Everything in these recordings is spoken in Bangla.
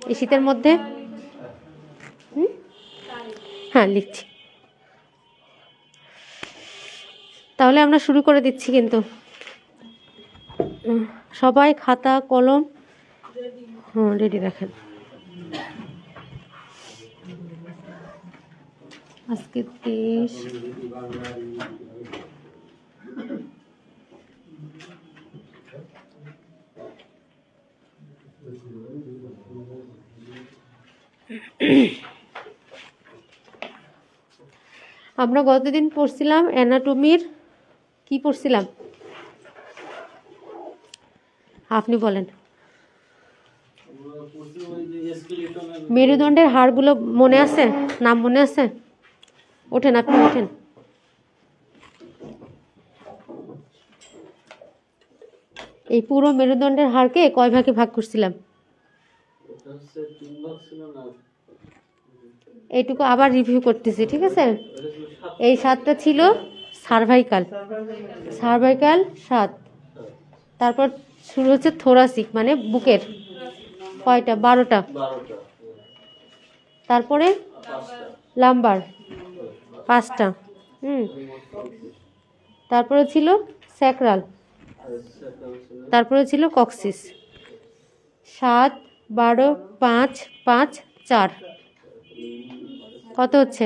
এই শীতের মধ্যে? হ্যাঁ লিখছি। তাহলে আমরা শুরু করে দিচ্ছি কিন্তু। সবাই খাতা কলম রেডি রাখেন। আজকে 23। আমরা গতদিন পড়ছিলাম অ্যানাটমির, কি পড়ছিলাম আপনি বলেন? মেরুদণ্ডের হাড়গুলো মনে আছে? নাম মনে আছে? ওঠেন, আপনি ওঠেন। এই পুরো মেরুদণ্ডের হাড়কে কয় ভাগে ভাগ করছিলাম? এইটুকু আবার রিভিউ করতেছি, ঠিক আছে? এই 7টা ছিল সার্ভাইকাল, 7। তারপর শুরু হচ্ছে থোরাসিক, মানে বুকের। কয়টা? 12টা। তারপরে লাম্বার 5টা। তারপরে ছিল স্যাক্রাল, তারপরে ছিল কক্সিস। 7, 12, 5, 5, 4 কত হচ্ছে?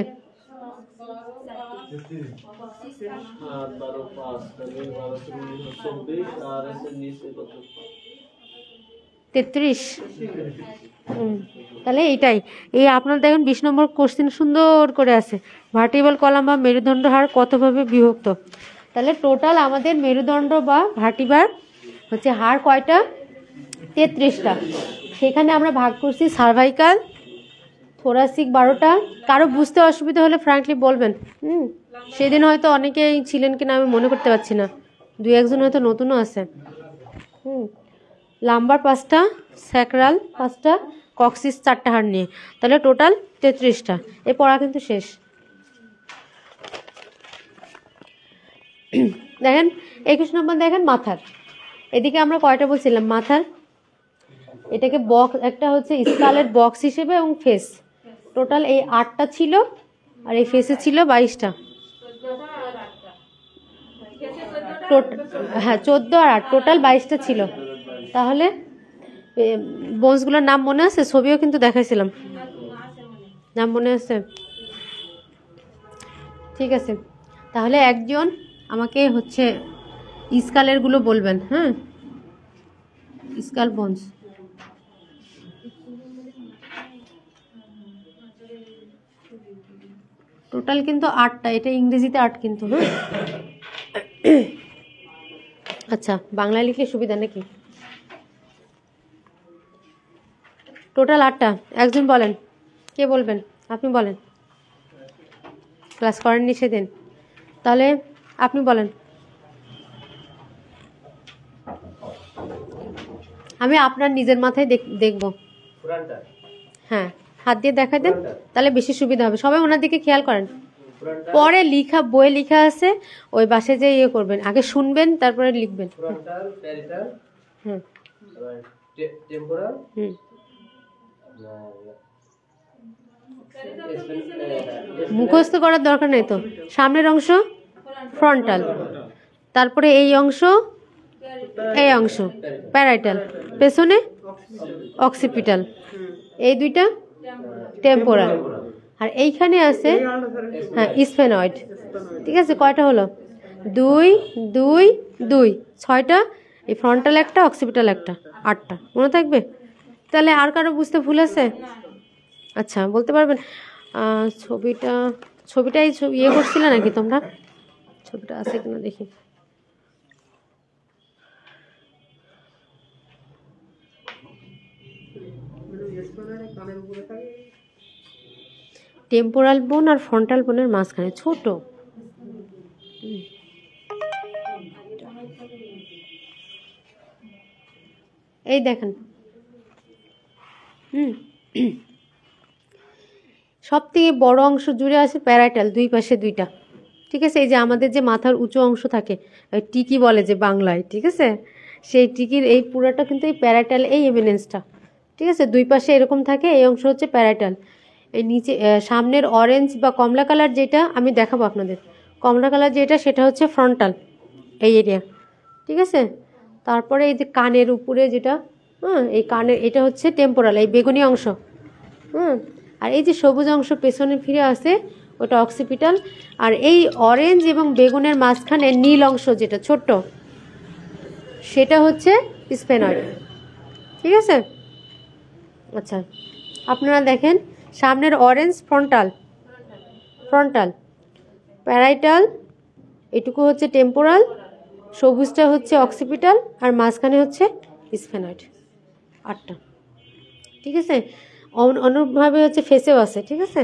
33। তাহলে এইটাই। এই আপনার দেখেন 20 নম্বর কোশ্চেন সুন্দর করে আছে, ভার্টিব্রাল কলাম বা মেরুদণ্ড হাড় কতভাবে বিভক্ত। তাহলে টোটাল আমাদের মেরুদণ্ড বা ভার্টিব্রাল হচ্ছে হাড় কয়টা? 33টা। সেখানে আমরা ভাগ করছি সার্ভাইকাল, থোরাসিক 12টা। কারো বুঝতে অসুবিধা হলে ফ্র্যাঙ্কলি বলবেন। সেদিন হয়তো অনেকেই ছিলেন কিনা আমি মনে করতে পারছি না, 2-1 হয়তো নতুনও আছে। লাম্বার 5টা, স্যাক্রাল 5টা, কক্সিস 4টা হাড় নিয়ে, তাহলে টোটাল 33টা। এ পড়া কিন্তু শেষ। দেখেন 21 নম্বর দেখেন মাথার। এদিকে আমরা কয়টা বলছিলাম মাথার? এটাকে বক্স, একটা হচ্ছে স্কালেট বক্স হিসেবে এবং ফেস। টোটাল এই 8টা ছিল, আর এই ফেসে ছিল 22টা। হ্যাঁ 14 আর 8 টোটাল 22টা ছিল। তাহলে বোনসগুলোর নাম মনে আছে? ছবিও কিন্তু দেখাইছিলাম, নাম মনে আছে? ঠিক আছে, তাহলে একজন আমাকে হচ্ছে স্কালের গুলো বলবেন। হ্যাঁ, স্কাল বোনস টোটাল কিন্তু 8টা, এটা ইংরেজিতে 8 কিন্তু। হ্যাঁ আচ্ছা, বাংলায় লিখলে সুবিধা নাকি? টোটাল 8টা। একজন বলেন, কে বলবেন? আপনি বলেন, ক্লাস করেননি সেদিন, তাহলে আপনি বলেন। আমি আপনার নিজের মাথায় দেখব। হ্যাঁ, হাত দিয়ে দেখাই দেন, তাহলে বেশি সুবিধা হবে। সবাই ওনার দিকে খেয়াল করেন। পরে লিখা, বইয়ে লিখা আছে, ওই বাসে যে ইয়ে করবেন, আগে শুনবেন তারপরে লিখবেন। মুখস্থ করার দরকার নেই তো। সামনের অংশ ফ্রন্টাল, তারপরে এই অংশ, এই অংশ প্যারাইটাল, পেছনে অক্সিপিটাল, এই দুইটা টেম্পোরাল, আর এইখানে আছে হ্যাঁ স্ফেনয়েড। ঠিক আছে, কয়টা হলো? 2, 2, 2, 6টা। এই ফ্রন্টাল একটা, অক্সিপিটাল একটা, 8টা। মনে থাকবে? তাহলে আর কারো বুঝতে ভুল আছে? আচ্ছা, বলতে পারবেন ছবিটাই ইয়ে করছিল নাকি তোমরা? ছবিটা আছে কিনা দেখি। টেম্পোরাল বোন আর ফ্রন্টাল বোনের মাঝখানে ছোট। এই দেখেন, সব থেকে বড় অংশ জুড়ে আছে প্যারাইটাল, দুই পাশে 2টা। ঠিক আছে, এই যে আমাদের যে মাথার উঁচু অংশ থাকে, টিকি বলে যে বাংলায়, ঠিক আছে, সেই টিকির এই পুরাটা কিন্তু এই প্যারাইটাল, এই এমিনেন্সটা। ঠিক আছে, দুই পাশে এরকম থাকে, এই অংশ হচ্ছে প্যারাইটাল। এই নিচে সামনের অরেঞ্জ বা কমলা কালার যেটা আমি দেখাবো আপনাদের, কমলা কালার যেটা সেটা হচ্ছে ফ্রন্টাল এই এরিয়া, ঠিক আছে। তারপরে এই যে কানের উপরে যেটা, হ্যাঁ এই কানের এটা হচ্ছে টেম্পোরাল, এই বেগুনি অংশ, হ্যাঁ। আর এই যে সবুজ অংশ পেছনে ফিরে আসে ওটা অক্সিপিটাল। আর এই অরেঞ্জ এবং বেগুনের মাঝখানে নীল অংশ যেটা ছোট্ট সেটা হচ্ছে স্ফেনয়েড, ঠিক আছে। আচ্ছা, আপনারা দেখেন সামনের অরেঞ্জ ফ্রন্টাল, ফ্রন্টাল, প্যারাইটাল, এটুকু হচ্ছে টেম্পোরাল, সবুজটা হচ্ছে অক্সিপিটাল, আর মাঝখানে হচ্ছে স্ফেনয়েড, 8টা, ঠিক আছে। অনুরূপভাবে হচ্ছে ফেসেও আছে, ঠিক আছে।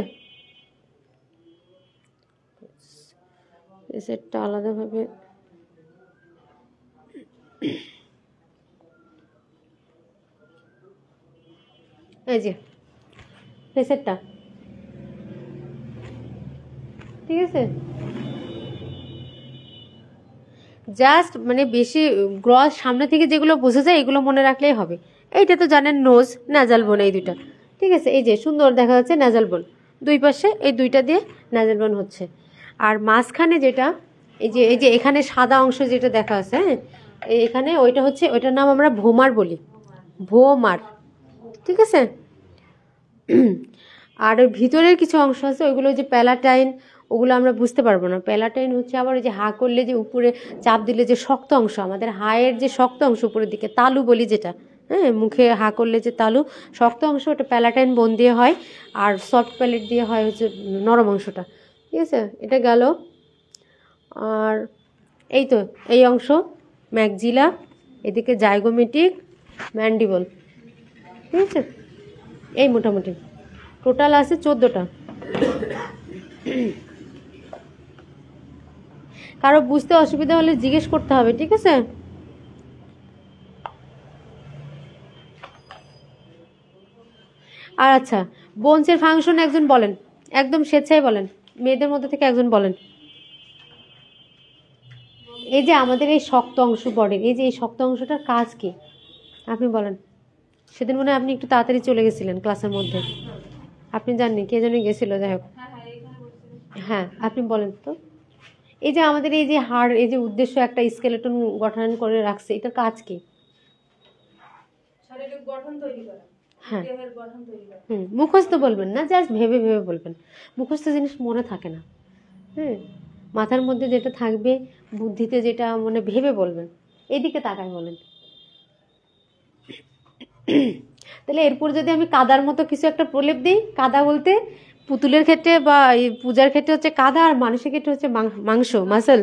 ফেসেরটা আলাদাভাবে এই যে ফেসেরটা, ঠিক আছে। জাস্ট মানে বেশি গ্রস সামনে থেকে যেগুলো বোঝা যায় এগুলো মনে রাখলেই হবে। এইটা তো জানেন নোজ, নাজাল বোন, এই দুইটা, ঠিক আছে। এই যে সুন্দর দেখা যাচ্ছে নাজাল বোন, দুই পাশে এই দুইটা দিয়ে নাজাল বোন হচ্ছে। আর মাঝখানে যেটা এই যে এখানে সাদা অংশ যেটা দেখা আছে, হ্যাঁ এখানে ওইটা হচ্ছে, ওইটার নাম আমরা ভোমার বলি, ভোমার, ঠিক আছে। আর ওই ভিতরের কিছু অংশ আছে ওইগুলো যে প্যালাটাইন, ওগুলো আমরা বুঝতে পারবো না। প্যালাটাইন হচ্ছে আবার ওই যে হা করলে যে উপরে চাপ দিলে যে শক্ত অংশ, আমাদের হায়ের যে শক্ত অংশ উপরের দিকে তালু বলি যেটা, হ্যাঁ মুখে হা করলে যে তালু শক্ত অংশ, ওটা প্যালাটাইন বোন দিয়ে হয়। আর সফট প্যালেট দিয়ে হয় হচ্ছে নরম অংশটা, ঠিক আছে। এটা গেল। আর এই তো এই অংশ ম্যাকজিলা, এদিকে জাইগোমেটিক, ম্যান্ডিবল, ঠিক আছে। এই মোটামুটি টোটাল আছে 14টা। কারো বুঝতে অসুবিধা হলে জিজ্ঞেস করতে হবে, ঠিক আছে। আর আচ্ছা, বোনসের ফাংশন একজন বলেন, একদম স্বেচ্ছায় বলেন, মেয়েদের মধ্যে থেকে একজন বলেন। এই যে আমাদের এই শক্ত অংশ বডির, এই যে এই শক্ত অংশটার কাজ কি আপনি বলেন। সেদিন মনে হয় আপনি একটু তাড়াতাড়ি চলে গেছিলেন ক্লাসের মধ্যে, আপনি জাননি, কে জানি গেছিল, যাই হোক। হ্যাঁ আপনি বলেন তো। এই যে আমাদের এই যে হাড়, এই যে উদ্দেশ্য একটা স্কেলেটন গঠন করে রাখছে, এটার কাজ কি? শারীরিক গঠন তৈরি করা, হ্যাঁ গঠন তৈরি করা। মুখস্থ বলবেন না, জাস্ট ভেবে ভেবে বলবেন, মুখস্থ জিনিস মনে থাকে না। হ্যাঁ, মাথার মধ্যে যেটা থাকবে, বুদ্ধিতে যেটা মানে ভেবে বলবেন। এদিকে তাকায় বলেন। তাহলে এরপর যদি আমি কাদার মতো কিছু একটা প্রলেপ দিই, কাদা বলতে পুতুলের ক্ষেত্রে বা পূজার ক্ষেত্রে হচ্ছে কাদা, আর মানুষের ক্ষেত্রে হচ্ছে মাংস, মাসল,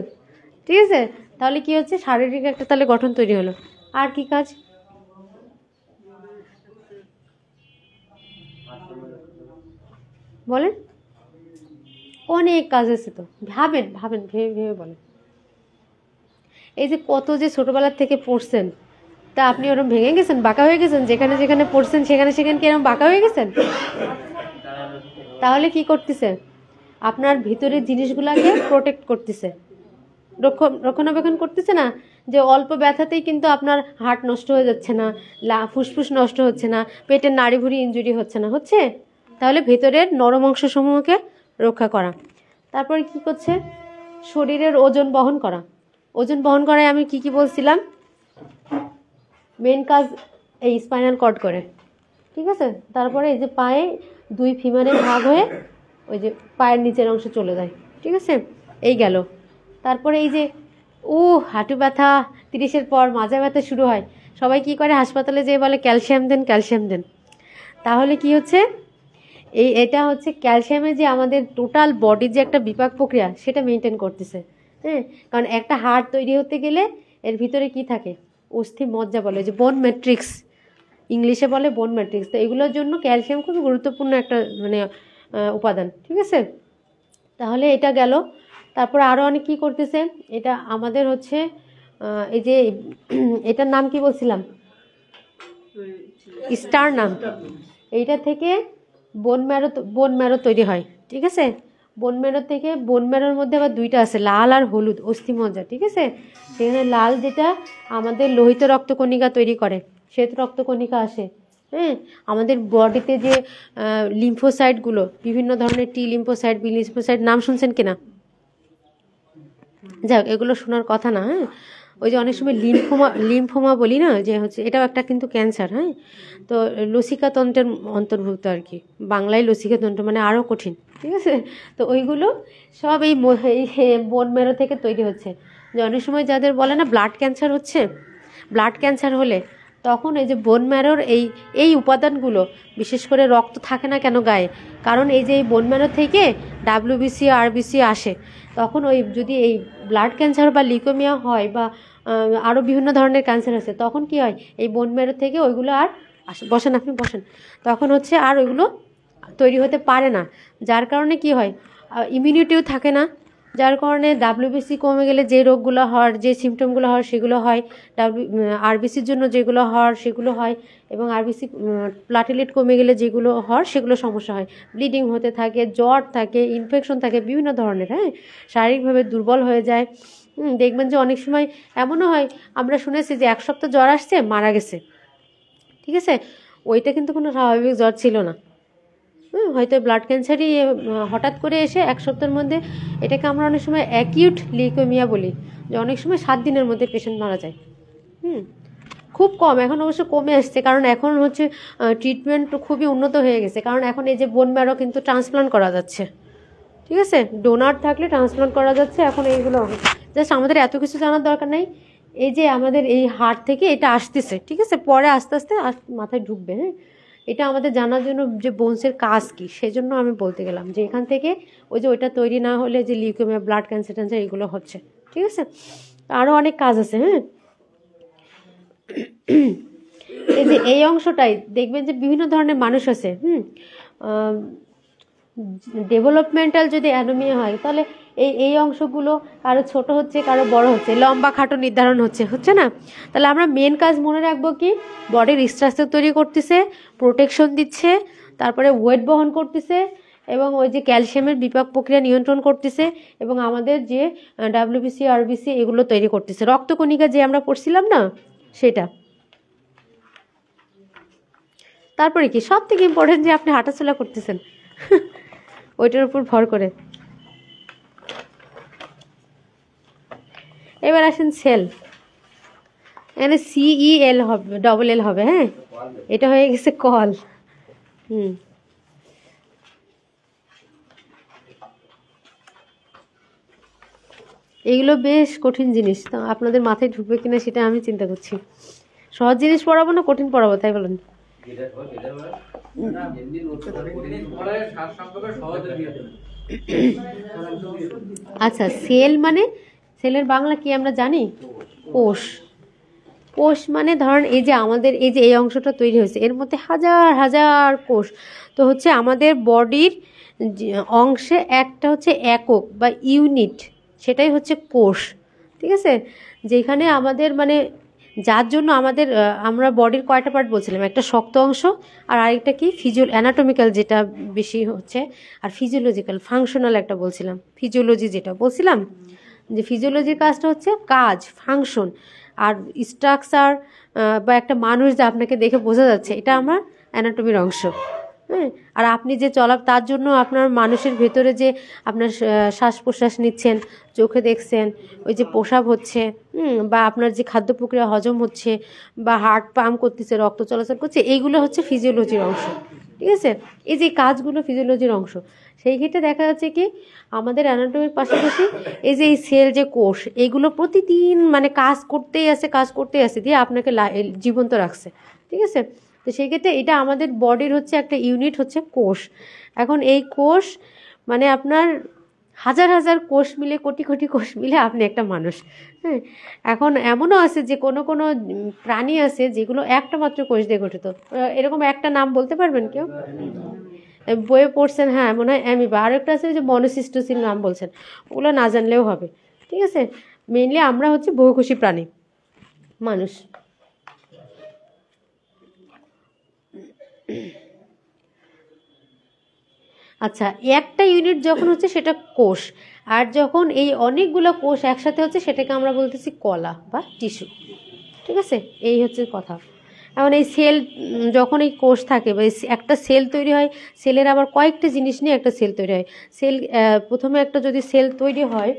ঠিক আছে। তাহলে কি হচ্ছে, শারীরিক একটা তাহলে গঠন তৈরি হলো। আর কি কাজ বলেন? অনেক কাজ আছে তো, ভাবেন ভাবেন, ভেবে ভেবে বলেন। এই যে কত যে ছোটবেলার থেকে পড়ছেন, তা আপনি ওরকম ভেঙে গেছেন, বাঁকা হয়ে গেছেন, যেখানে যেখানে পড়ছেন সেখানে সেখানে কি এরকম বাঁকা হয়ে গেছেন? তাহলে কি করতেছে, আপনার ভিতরের জিনিসগুলোকে প্রোটেক্ট করতেছে, রক্ষণাবেক্ষণ করতেছে না। যে অল্প ব্যথাতেই কিন্তু আপনার হার্ট নষ্ট হয়ে যাচ্ছে না, ফুসফুস নষ্ট হচ্ছে না, পেটের নাড়িভুড়ি ইনজুরি হচ্ছে না, হচ্ছে। তাহলে ভেতরের নরম অংশসমূহকে রক্ষা করা। তারপরে কি করছে, শরীরের ওজন বহন করা। ওজন বহন করায় আমি কি কি বলছিলাম, মেন কাজ এই স্পাইনাল কর্ড করে, ঠিক আছে। তারপরে এই যে পায়ে 2 ফিমারে ভাগ হয়ে ওই যে পায়ের নিচের অংশে চলে যায়, ঠিক আছে। এই গেল। তারপরে এই যে হাঁটু ব্যথা 30-এর পর মাজা ব্যথা শুরু হয়, সবাই কি করে, হাসপাতালে যেয়ে বলে ক্যালসিয়াম দেন, ক্যালসিয়াম দেন। তাহলে কি হচ্ছে, এটা হচ্ছে ক্যালসিয়ামের যে আমাদের টোটাল বডির যে একটা বিপাক প্রক্রিয়া সেটা মেনটেন করতেছে, হ্যাঁ। কারণ একটা হাড় তৈরি হতে গেলে এর ভিতরে কি থাকে, অস্থি মজ্জা বলে, যে বোন ম্যাট্রিক্স, ইংলিশে বলে বোন ম্যাট্রিক্স। তো এগুলোর জন্য ক্যালসিয়াম খুব গুরুত্বপূর্ণ একটা মানে উপাদান, ঠিক আছে। তাহলে এটা গেল। তারপর আরও অনেক কী করতেছে, এটা আমাদের হচ্ছে এই যে এটার নাম কি বলছিলাম, স্টারনাম। এইটা থেকে বোন ম্যারো তৈরি হয়, ঠিক আছে। বোন ম্যারো থেকে, বোন ম্যারোর মধ্যে আবার 2টা আছে, লাল আর হলুদ অস্থিমজ্জা, ঠিক আছে। সেখানে লাল যেটা আমাদের লোহিত রক্তকণিকা তৈরি করে, শ্বেত রক্তকণিকা আসে, হ্যাঁ, আমাদের বডিতে যে লিম্ফোসাইটগুলো, বিভিন্ন ধরনের টি লিম্ফোসাইট, বি লিম্ফোসাইট, নাম শুনছেন কিনা? যাক, এগুলো শোনার কথা না। হ্যাঁ, ওই যে অনেক সময় লিম্ফোমা বলি না, যে হচ্ছে এটাও একটা কিন্তু ক্যান্সার। হ্যাঁ, তো লসিকাতন্ত্রের অন্তর্ভুক্ত আর কি, বাংলায় লসিকাতন্ত্র মানে আরও কঠিন। ঠিক আছে, তো ওইগুলো সব এই বোন ম্যারো থেকে তৈরি হচ্ছে। যে অনেক সময় যাদের বলে না ব্লাড ক্যান্সার হচ্ছে, ব্লাড ক্যান্সার হলে তখন এই যে বোন ম্যারোর এই উপাদানগুলো, বিশেষ করে রক্ত থাকে না কেন গায়ে, কারণ এই যে এই বোন ম্যারো থেকে ডাব্লিউবিসি আরবিসি আসে। তখন ওই যদি এই ব্লাড ক্যান্সার বা লিউকেমিয়া হয় বা আরও বিভিন্ন ধরনের ক্যান্সার আছে, তখন কি হয়, এই বোন ম্যারো থেকে ওইগুলো আর বসেন, আপনি বসেন, তখন হচ্ছে আর ওইগুলো তৈরি হতে পারে না। যার কারণে কি হয়, ইমিউনিটিও থাকে না, যার কারণে ডাব্লিউবিসি কমে গেলে যে রোগগুলো হওয়ার, যে সিমটমগুলো হওয়ার সেগুলো হয়, আরবিসির জন্য যেগুলো হওয়ার সেগুলো হয়, এবং আরবিসি প্লাটিলেট কমে গেলে যেগুলো হওয়ার সেগুলো সমস্যা হয়। ব্লিডিং হতে থাকে, জ্বর থাকে, ইনফেকশন থাকে বিভিন্ন ধরনের। হ্যাঁ, শারীরিকভাবে দুর্বল হয়ে যায়। দেখবেন যে অনেক সময় এমনও হয়, আমরা শুনেছি যে 1 সপ্তাহ জ্বর আসছে, মারা গেছে। ঠিক আছে, ওইটা কিন্তু কোনো স্বাভাবিক জ্বর ছিল না। হয়তো ব্লাড ক্যান্সারই হঠাৎ করে এসে 1 সপ্তাহের মধ্যে, এটাকে আমরা অনেক সময় অ্যাকিউট লিউকেমিয়া বলি, যে অনেক সময় 7 দিনের মধ্যে পেশেন্ট মারা যায়। খুব কম, এখন অবশ্য কমে আসছে, কারণ এখন হচ্ছে ট্রিটমেন্ট খুবই উন্নত হয়ে গেছে, কারণ এখন এই যে বোন ম্যারো কিন্তু ট্রান্সপ্লান্ট করা যাচ্ছে। ঠিক আছে, ডোনার থাকলে ট্রান্সপ্লান্ট করা যাচ্ছে এখন। এইগুলো জাস্ট আমাদের এত কিছু জানার দরকার নেই, এই যে আমাদের এই হার্ট থেকে এটা আসতেছে, ঠিক আছে, পরে আস্তে আস্তে মাথায় ঢুকবে। হ্যাঁ, এটা আমাদের জানার জন্য যে বোনসের কাজ কী, সেজন্য আমি বলতে গেলাম যে এখান থেকে ওই যে ওইটা তৈরি না হলে যে লিউকেমিয়া, ব্লাড ক্যান্সার ট্যান্সার এগুলো হচ্ছে। ঠিক আছে, আরও অনেক কাজ আছে। হ্যাঁ, এই যে এই অংশটাই দেখবেন যে বিভিন্ন ধরনের মানুষ আছে। ডেভেলপমেন্টাল যদি অ্যানোমিয়া হয়, তাহলে এই অংশগুলো কারো ছোট হচ্ছে, কারো বড় হচ্ছে, লম্বা খাটো নির্ধারণ হচ্ছে না। তাহলে আমরা মেন কাজ মনে রাখবো কি, বডির স্ট্রাকচার তৈরি করতেছে, প্রোটেকশন দিচ্ছে, তারপরে ওয়েট বহন করতেছে, এবং ওই যে ক্যালসিয়ামের বিপাক প্রক্রিয়া নিয়ন্ত্রণ করতেছে, এবং আমাদের যে ডাব্লিউবিসি আরবিসি এগুলো তৈরি করতেছে, রক্তকণিকা যে আমরা পড়ছিলাম না সেটা। তারপরে কি সব থেকে ইম্পর্টেন্ট, যে আপনি হাঁটাচলা করতেছেন ওইটার উপর ভর করে। এবার আসেন সেল, এখানে CEL হবে, ডবল এল হবে। হ্যাঁ, এটা হয়ে গেছে কল। এগুলো বেশ কঠিন জিনিস, তো আপনাদের মাথায় ঢুকবে কিনা সেটা আমি চিন্তা করছি। সহজ জিনিস পড়াবো না কঠিন পড়াবো, তাই বলেন? আচ্ছা, সেল মানে, সেলের বাংলা কি আমরা জানি? কোষ। কোষ মানে ধরেন এই যে আমাদের এই যে এই অংশটা তৈরি হয়েছে, এর মধ্যে হাজার হাজার কোষ। তো হচ্ছে আমাদের বডির অংশে একটা হচ্ছে একক বা ইউনিট, সেটাই হচ্ছে কোষ। ঠিক আছে, যেখানে আমাদের মানে যার জন্য আমাদের আমরা বডির কয়টা পার্ট বলছিলাম, একটা শক্ত অংশ আর আরেকটা কি অ্যানাটমিক্যাল যেটা বেশি হচ্ছে, আর ফিজিওলজিক্যাল ফাংশনাল একটা বলছিলাম, ফিজিওলজি যেটা বলছিলাম, যে ফিজিওলজির কাজটা হচ্ছে কাজ, ফাংশন, আর স্ট্রাকচার বা একটা মানুষ যা আপনাকে দেখে বোঝা যাচ্ছে, এটা আমার অ্যানাটমির অংশ। হ্যাঁ, আর আপনি যে তার জন্য আপনার মানুষের ভেতরে যে আপনার শ্বাস প্রশ্বাস নিচ্ছেন, চোখে দেখছেন, ওই যে প্রস্রাব হচ্ছে, বা আপনার যে খাদ্য প্রক্রিয়া হজম হচ্ছে, বা হার্ট পাম্প করতেছে, রক্ত চলাচল করছে, এইগুলো হচ্ছে ফিজিওলজির অংশ। ঠিক আছে, এই যে কাজগুলো ফিজিওলজির অংশ। সেই ক্ষেত্রে দেখা যাচ্ছে কি আমাদের অ্যানাটমির পাশাপাশি এই যে এই সেল যে কোষ, এইগুলো প্রতিদিন মানে কাজ করতেই আছে দিয়ে আপনাকে জীবন্ত রাখছে। ঠিক আছে, তো সেই ক্ষেত্রে এটা আমাদের বডির হচ্ছে একটা ইউনিট হচ্ছে কোষ। এখন এই কোষ মানে আপনার হাজার হাজার কোষ মিলে, কোটি কোটি কোষ মিলে আপনি একটা মানুষ। হ্যাঁ, এখন এমনও আছে যে কোনো প্রাণী আছে যেগুলো একটা মাত্র কোষ দিয়ে গঠিত। এরকম একটা নাম বলতে পারবেন কেউ? বইয়ে পড়ছেন, হ্যাঁ মনে হয় অ্যামিবা। আর একটা আছে যে মনোসিস্টোসিল নাম বলছেন, ওগুলো না জানলেও হবে। ঠিক আছে, মেইনলি আমরা হচ্ছে বহুকোষী প্রাণী মানুষ। আচ্ছা, একটা ইউনিট যখন হচ্ছে সেটা কোষ, আর যখন এই অনেকগুলো কোষ একসাথে হচ্ছে সেটাকে আমরা বলতেছি কলা বা টিস্যু। ঠিক আছে, এই হচ্ছে কথা। এখন এই সেল যখন এই কোষ থাকে বা একটা সেল তৈরি হয়, সেলের আবার কয়েকটা জিনিস নিয়ে একটা সেল তৈরি হয়। সেল প্রথমে একটা যদি সেল তৈরি হয়,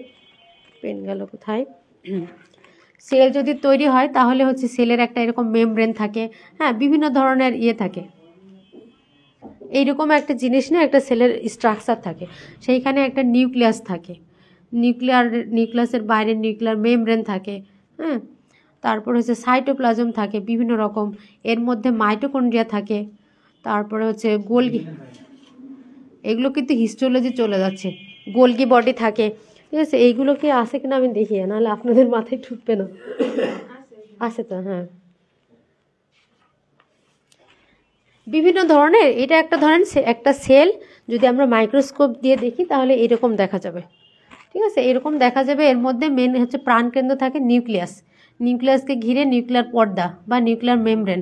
পেন গেল কোথায়, সেল যদি তৈরি হয় তাহলে হচ্ছে সেলের একটা এরকম মেমব্রেন থাকে, হ্যাঁ, বিভিন্ন ধরনের ইয়ে থাকে, এইরকম একটা জিনিস নিয়ে একটা সেলের স্ট্রাকচার থাকে। সেইখানে একটা নিউক্লিয়াস থাকে, নিউক্লিয়াসের বাইরে নিউক্লিয়ার মেমব্রেন থাকে, হ্যাঁ, তারপরে হচ্ছে সাইটোপ্লাজম থাকে বিভিন্ন রকম, এর মধ্যে মাইটোকন্ড্রিয়া থাকে, তারপরে হচ্ছে গোলগি, এগুলো কিন্তু হিস্টোলজি চলে যাচ্ছে, গোলগি বডি থাকে, ঠিক আছে। এইগুলো কি আছে কিনা আমি দেখি, নাহলে আপনাদের মাথায় ঢুকবে না। আছে তো, হ্যাঁ, বিভিন্ন ধরনের, এটা একটা ধরেন একটা সেল যদি আমরা মাইক্রোস্কোপ দিয়ে দেখি তাহলে এরকম দেখা যাবে, ঠিক আছে, এরকম দেখা যাবে। এর মধ্যে মেন হচ্ছে প্রাণকেন্দ্র থাকে নিউক্লিয়াস, নিউক্লিয়াসকে ঘিরে নিউক্লিয়ার পর্দা বা নিউক্লিয়ার মেমব্রেন,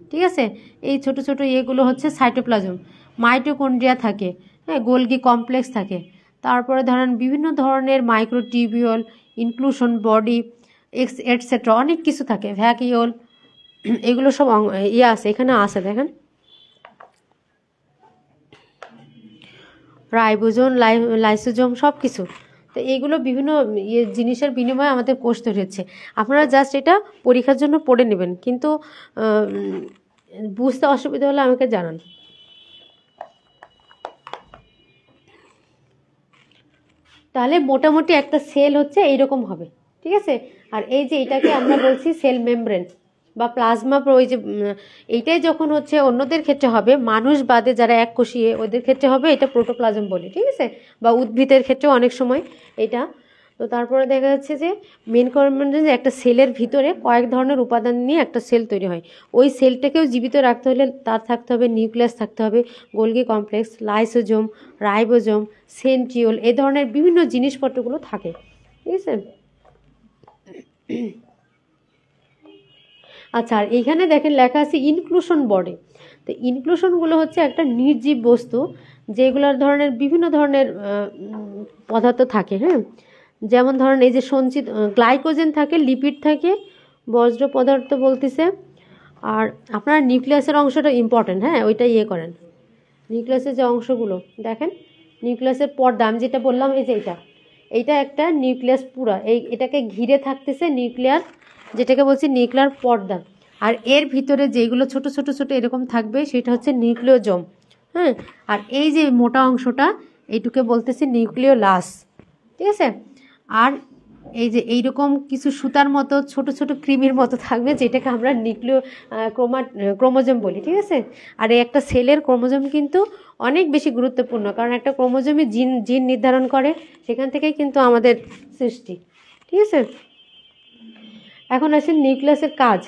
ঠিক আছে। এই ছোট ছোট ইয়েগুলো হচ্ছে সাইটোপ্লাজম, মাইটোকন্ড্রিয়া থাকে, হ্যাঁ, গোলগি কমপ্লেক্স থাকে, তারপরে ধরেন বিভিন্ন ধরনের মাইক্রোটিবিউল, ইনক্লুশন বডি, এটসেট্রা, অনেক কিছু থাকে, ভ্যাকিওল, এগুলো সব ইয়ে আছে, এখানে আছে দেখেন, রাইবোজোম, লাইসোজোম, সব কিছু। তো এইগুলো বিভিন্ন জিনিসের বিনিময়ে আমাদের কোষ তৈরি হচ্ছে। আপনারা জাস্ট এটা পরীক্ষার জন্য পড়ে নেবেন, কিন্তু বুঝতে অসুবিধা হলে আমাকে জানান। তাহলে মোটামুটি একটা সেল হচ্ছে এইরকম হবে, ঠিক আছে। আর এই যে এটাকে আমরা বলছি সেল মেমব্রেন বা প্লাজমা, ওই যে এইটাই যখন হচ্ছে অন্যদের ক্ষেত্রে হবে, মানুষ বাদে যারা এক কোষীয় ওদের ক্ষেত্রে হবে এটা প্রোটোপ্লাজম বলি, ঠিক আছে, বা উদ্ভিদের ক্ষেত্রেও অনেক সময় এটা। তো তারপরে দেখা যাচ্ছে যে মেন কম্পোনেন্ট, যে একটা সেলের ভিতরে কয়েক ধরনের উপাদান নিয়ে একটা সেল তৈরি হয়। ওই সেলটাকেও জীবিত রাখতে হলে তার থাকতে হবে নিউক্লিয়াস, থাকতে হবে Golgi complex, lysosome, ribosome, centriole, এই ধরনের বিভিন্ন জিনিসপত্রগুলো থাকে, ঠিক আছে। আচ্ছা, আর এইখানে দেখেন লেখা আছে ইনক্লুশন বডি। তো ইনক্লুশনগুলো হচ্ছে একটা নির্জীব বস্তু, যেগুলোর ধরনের বিভিন্ন ধরনের পদার্থ থাকে, হ্যাঁ, যেমন ধরেন এই যে সঞ্চিত গ্লাইকোজেন থাকে, লিপিড থাকে, বজ্র পদার্থ বলতেছে। আর আপনার নিউক্লিয়াসের অংশটা ইম্পর্টেন্ট, হ্যাঁ, ওইটা ইয়ে করেন, নিউক্লিয়াসের যে অংশগুলো দেখেন, নিউক্লিয়াসের পর্দা আমি যেটা বললাম, এই যে এইটা একটা নিউক্লিয়াস পুরা, এটাকে ঘিরে থাকতেছে নিউক্লিয়ার, যেটাকে বলছি নিউক্লিয়ার পর্দা। আর এর ভিতরে যেগুলো ছোট ছোট ছোট এরকম থাকবে সেটা হচ্ছে নিউক্লিওজোম, হ্যাঁ। আর এই যে মোটা অংশটা এইটুকে বলতেছি নিউক্লিওলাস, ঠিক আছে। আর এই যে এইরকম কিছু সুতার মতো ছোট ছোট ক্রিমির মতো থাকবে, যেটাকে আমরা ক্রোমোজোম বলি, ঠিক আছে। আর এই একটা সেলের ক্রোমোজোম কিন্তু অনেক বেশি গুরুত্বপূর্ণ, কারণ একটা ক্রোমোজোমই জিন নির্ধারণ করে, সেখান থেকেই কিন্তু আমাদের সৃষ্টি, ঠিক আছে। এখন আসেন নিউক্লিয়াসের কাজ।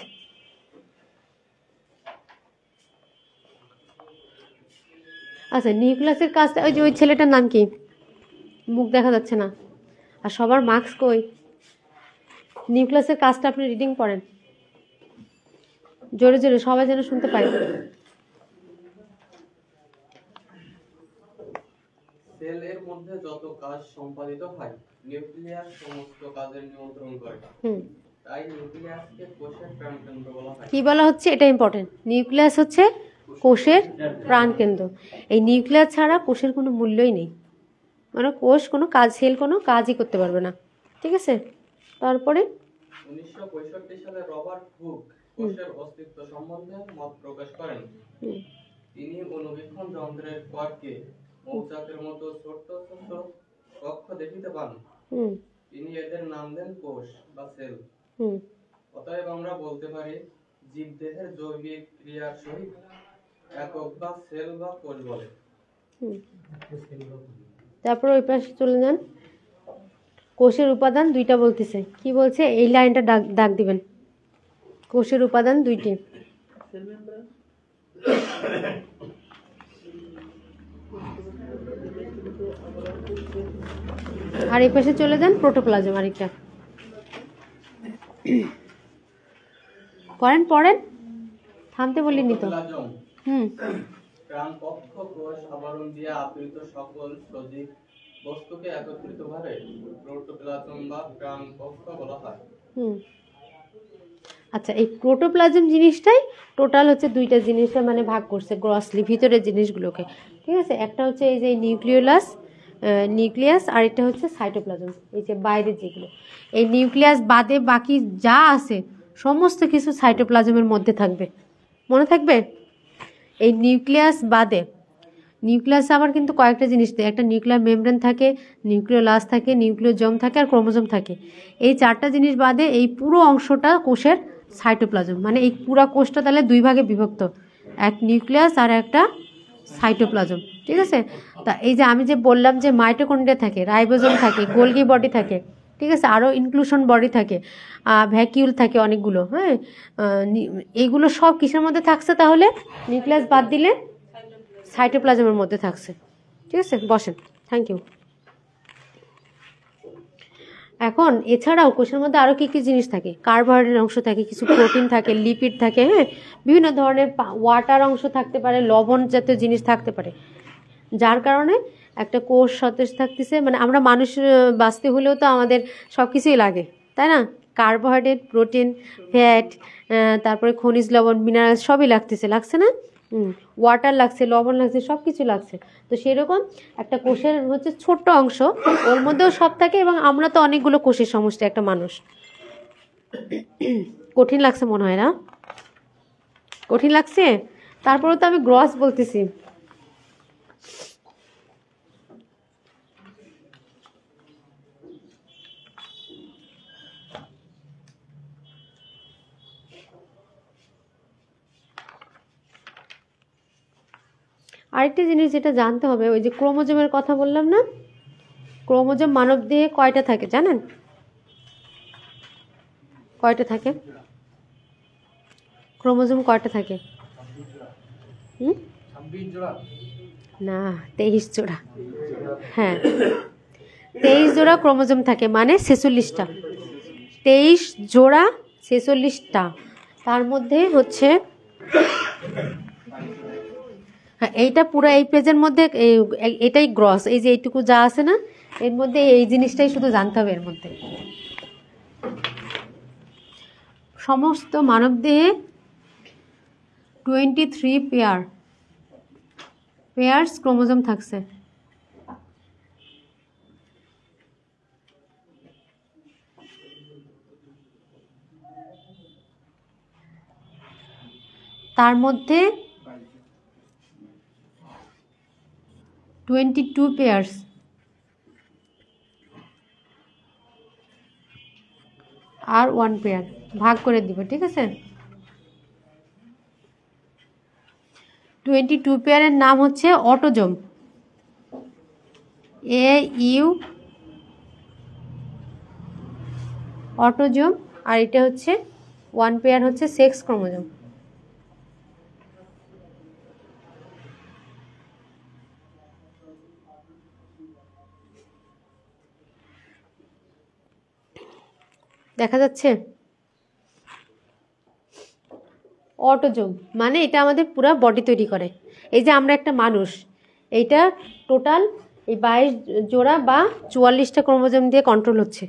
আচ্ছা, নিউক্লিয়াসের কাজটা, ওই যে ওই ছেলেটার নাম কি, মুখ দেখা যাচ্ছে না, আর সবার মার্কস কই, নিউক্লিয়াসের কাজটা আপনি রিডিং পড়েন জোরে জোরে, সবাই যেন শুনতে পায়। সেলের মধ্যে যত কাজ সম্পাদিত হয় নিউক্লিয়াস সমস্ত কাজের নিয়ন্ত্রণ করে, তাই নিউক্লিয়াসকে কোষের প্রাণকেন্দ্র বলা হয়। কি বলা হচ্ছে এটা ইম্পর্টেন্ট, নিউক্লিয়াস হচ্ছে কোষের প্রাণকেন্দ্র। এই নিউক্লিয়াস ছাড়া কোষের কোনো মূল্যই নেই, মানে কোষ কোনো কাজ, সেল কোনো কাজই করতে পারবে না, ঠিক আছে। তারপরে 1965 সালে রবার্ট হুক কোষের অস্তিত্ব সম্বন্ধে মত প্রকাশ করেন। তিনি অনুবীক্ষণ যন্ত্রের কোয়ার্কে মৌচাকের মতো ছোট্ট ছোট্ট কক্ষ দেখিতে পান। তিনি এদের নাম দেন কোষ বা সেল। অতএব আমরা বলতে পারি জীবদেহের জৈবিক ক্রিয়ার সহিত একক বা সেল বা কোষ বলে। তারপর ওই পাশে চলে যান, কোষের উপাদান দুইটা বলতেছে, কি বলছে এই লাইনটা দাগ দিবেন, কোষের উপাদান দুইটি। আর এই পাশে চলে যান প্রোটোপ্লাজম, আরেকটা পড়েন, থামতে বলিনি তো। প্রাণপক্ষ কোষ আবরণ দিয়ে আবৃত সকল সজীব বস্তুকে একত্রিতভাবে প্রোটোপ্লাজম বা প্রাণপক্ষ বলা হয়। আচ্ছা, এই প্রোটোপ্লাজম জিনিসটাই টোটাল হচ্ছে দুইটা জিনিসটা মানে ভাগ করছে গ্রসলি ভিতরের জিনিসগুলোকে, ঠিক আছে। একটা হচ্ছে এই যে নিউক্লিয়াস, আর এটা হচ্ছে সাইটোপ্লাজম, এই যে বাইরের যেগুলো। এই নিউক্লিয়াস বাদে বাকি যা আছে সমস্ত কিছু সাইটোপ্লাজমের মধ্যে থাকবে, মনে থাকবে। এই নিউক্লিয়াস বাদে, নিউক্লিয়াস আবার কিন্তু কয়েকটা জিনিস দেয়, একটা নিউক্লিয়ার মেমব্রেন থাকে, নিউক্লিওলাস থাকে, নিউক্লিওজোম থাকে, আর ক্রোমোজোম থাকে। এই চারটা জিনিস বাদে এই পুরো অংশটা কোষের সাইটোপ্লাজম, মানে এই পুরো কোষটা তাহলে দুই ভাগে বিভক্ত, এক নিউক্লিয়াস আর একটা সাইটোপ্লাজম, ঠিক আছে। তা এই যে আমি যে বললাম যে মাইটোকন্ড্রিয়া থাকে, রাইবোজোম থাকে, গোলগি বডি থাকে, ঠিক আছে, আরও ইনক্লুশন বডি থাকে, ভ্যাকিউল থাকে অনেকগুলো, হ্যাঁ। এইগুলো সব কিসের মধ্যে থাকছে তাহলে? নিউক্লিয়াস বাদ দিলে সাইটোপ্লাজমের মধ্যে থাকছে, ঠিক আছে। বসেন, থ্যাংক ইউ। এখন এছাড়াও কোষের মধ্যে আরও কী কী জিনিস থাকে? কার্বোহাইড্রেট অংশ থাকে, কিছু প্রোটিন থাকে, লিপিড থাকে, হ্যাঁ, বিভিন্ন ধরনের ওয়াটার অংশ থাকতে পারে, লবণ জাতীয় জিনিস থাকতে পারে, যার কারণে একটা কোষ সতেজ থাকতেছে। মানে আমরা মানুষ বাঁচতে হলেও তো আমাদের সব কিছুই লাগে, তাই না? কার্বোহাইড্রেট, প্রোটিন, ফ্যাট, তারপরে খনিজ লবণ, মিনারেলস সবই লাগছে না? ওয়াটার লাগছে, লবণ লাগছে, সব কিছু লাগছে। তো সেরকম একটা কোষের হচ্ছে ছোট্ট অংশ, ওর মধ্যেও সব থাকে, এবং আমরা তো অনেকগুলো কোষের সমষ্টি একটা মানুষ। কঠিন লাগছে মনে হয় না? কঠিন লাগছে? তারপরে তো আমি গ্রস বলতেছি। আরেকটি জিনিস যেটা জানতে হবে, ওই যে ক্রোমোজোমের কথা বললাম না, ক্রোমোজোম মানব দেহে কয়টা থাকে জানেন? কয়টা থাকে? ক্রোমোজোম কয়টা থাকে? না, 23 জোড়া। হ্যাঁ, 23 জোড়া ক্রোমোজোম থাকে, মানে 46টা। 23 জোড়া 46টা। তার মধ্যে হচ্ছে, হ্যাঁ, এইটা পুরো এই পেজের মধ্যে এটাই গ্রস, এই যে এইটুকু যা আছে না, এর মধ্যে এই জিনিসটাই শুধু জানতে হবে। এর মধ্যে সমস্ত মানবদেহে 23 পেয়ার্স ক্রোমোজোম থাকছে। তার মধ্যে 22 পেয়ার্স আর 1 পেয়ার ভাগ করে দিব, ঠিক আছে। 22 পেয়ারের নাম হচ্ছে অটোজোম, অটোজোম। আর এটা হচ্ছে 1 পেয়ার হচ্ছে সেক্স ক্রোমোজোম। দেখা যাচ্ছে? অটোজোম মানে এটা আমাদের পুরো বডি তৈরি করে। এই যে আমরা একটা মানুষ, এইটা টোটাল এই 22 জোড়া বা 44টা ক্রোমোজোম দিয়ে কন্ট্রোল হচ্ছে,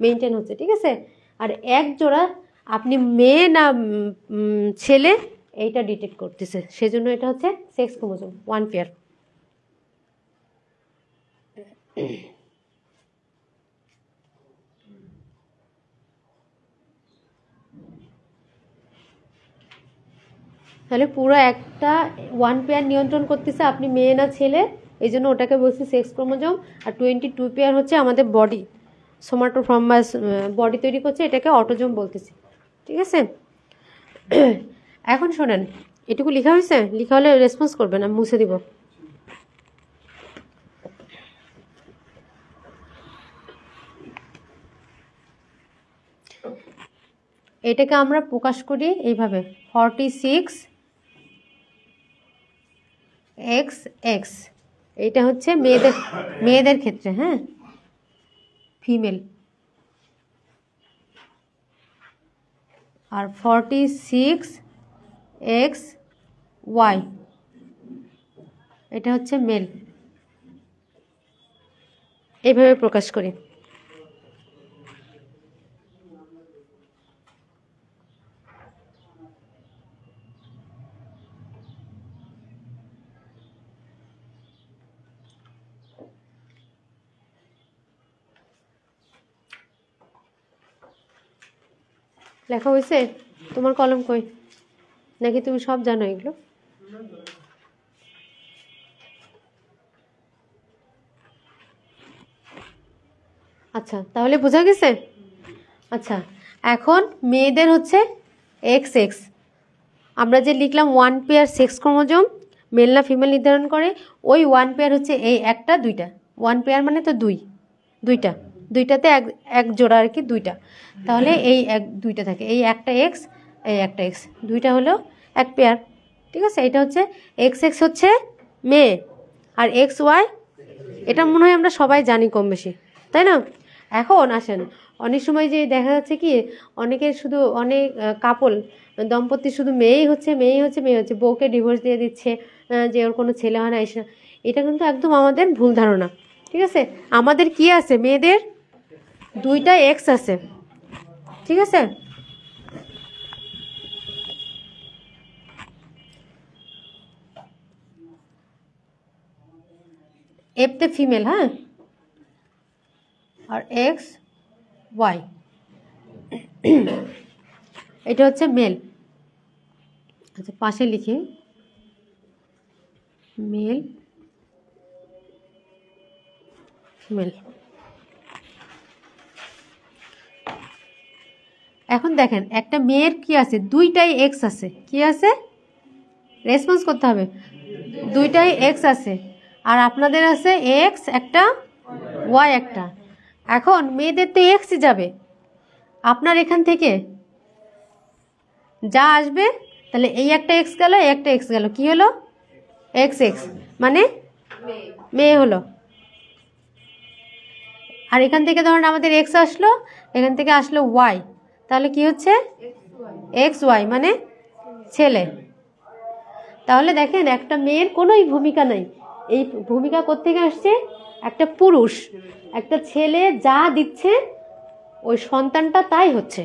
মেনটেন হচ্ছে, ঠিক আছে। আর এক জোড়া আপনি মেয়ে না ছেলে এইটা ডিটেক্ট করতেছে, সেজন্য এটা হচ্ছে সেক্স ক্রোমোজোম, 1 পেয়ার। তাহলে পুরো একটা 1 পেয়ার নিয়ন্ত্রণ করতেছে আপনি মেয়ে না ছেলে, এই জন্য ওটাকে বলছি সেক্স ক্রোমোজোম। আর 22 পেয়ার হচ্ছে আমাদের বডি, সোমাটোফর্ম বা বডি তৈরি করছে, এটাকে অটোজোম বলতেছি, ঠিক আছে। এখন শোনেন, এটুকু লেখা হয়েছে? লেখা হলে রেসপন্স করবেন, আমি মুছে দিব। এটাকে আমরা প্রকাশ করি এইভাবে, 46XX। এটা হচ্ছে মেয়েদের ক্ষেত্রে, হ্যাঁ, ফিমেল। আর 46XY এটা হচ্ছে মেল। এইভাবে প্রকাশ করি। লেখা হয়েছে? তোমার কলম কই? নাকি তুমি সব জানো এগুলো? আচ্ছা, তাহলে বোঝা গেছে। আচ্ছা, এখন মেয়েদের হচ্ছে এক্স এক্স, আমরা যে লিখলাম 1 পেয়ার সেক্স ক্রোমোজোম, মেল না ফিমেল নির্ধারণ করে, ওই 1 পেয়ার হচ্ছে এই একটা দুইটা, 1 পেয়ার মানে তো দুইটা, দুইটাতে এক জোড়া আর কি, দুইটা, তাহলে এই দুইটা থাকে, এই একটা এক্স, এই একটা এক্স, দুইটা হলো এক পেয়ার। ঠিক আছে, এটা হচ্ছে এক্স এক্স হচ্ছে মেয়ে, আর এক্স ওয়াই এটা মনে হয় আমরা সবাই জানি কম বেশি, তাই না? এখন আসেন, অনেক সময় যে দেখা যাচ্ছে কি অনেকের শুধু অনেক কাপল দম্পতি শুধু মেয়েই হচ্ছে, বউকে ডিভোর্স দিয়ে দিচ্ছে, যে ওর কোনো ছেলে হয় না, এটা কিন্তু একদম আমাদের ভুল ধারণা। ঠিক আছে, আমাদের কি আছে, মেয়েদের দুইটা এক্স আছে। ঠিক আছে, এফতে ফিমেল, হ্যাঁ, আর এক্স ওয়াই এটা হচ্ছে মেল। আচ্ছা, পাশে লিখি মেল ফিমেল। এখন দেখেন, একটা মেয়ের কি আছে, দুইটাই এক্স আছে, কি আছে, রেসপন্স করতে হবে, দুইটাই এক্স আছে, আর আপনাদের আছে এক্স একটা, ওয়াই একটা। এখন মেয়েদের তো এক্সই যাবে, আপনার এখান থেকে যা আসবে, তাহলে এই একটা এক্স গেল, এই একটা এক্স গেল, কি হলো, এক্স এক্স মানে মেয়ে হলো। আর এখান থেকে ধরুন আমাদের এক্স আসলো, এখান থেকে আসলো ওয়াই, তাহলে কি হচ্ছে, এক্স ওয়াই মানে ছেলে। তাহলে দেখেন, একটা মেয়ের কোনোই ভূমিকা নাই, এই ভূমিকা কোত্থেকে আসছে, একটা পুরুষ, একটা ছেলে যা দিচ্ছে ওই সন্তানটা তাই হচ্ছে,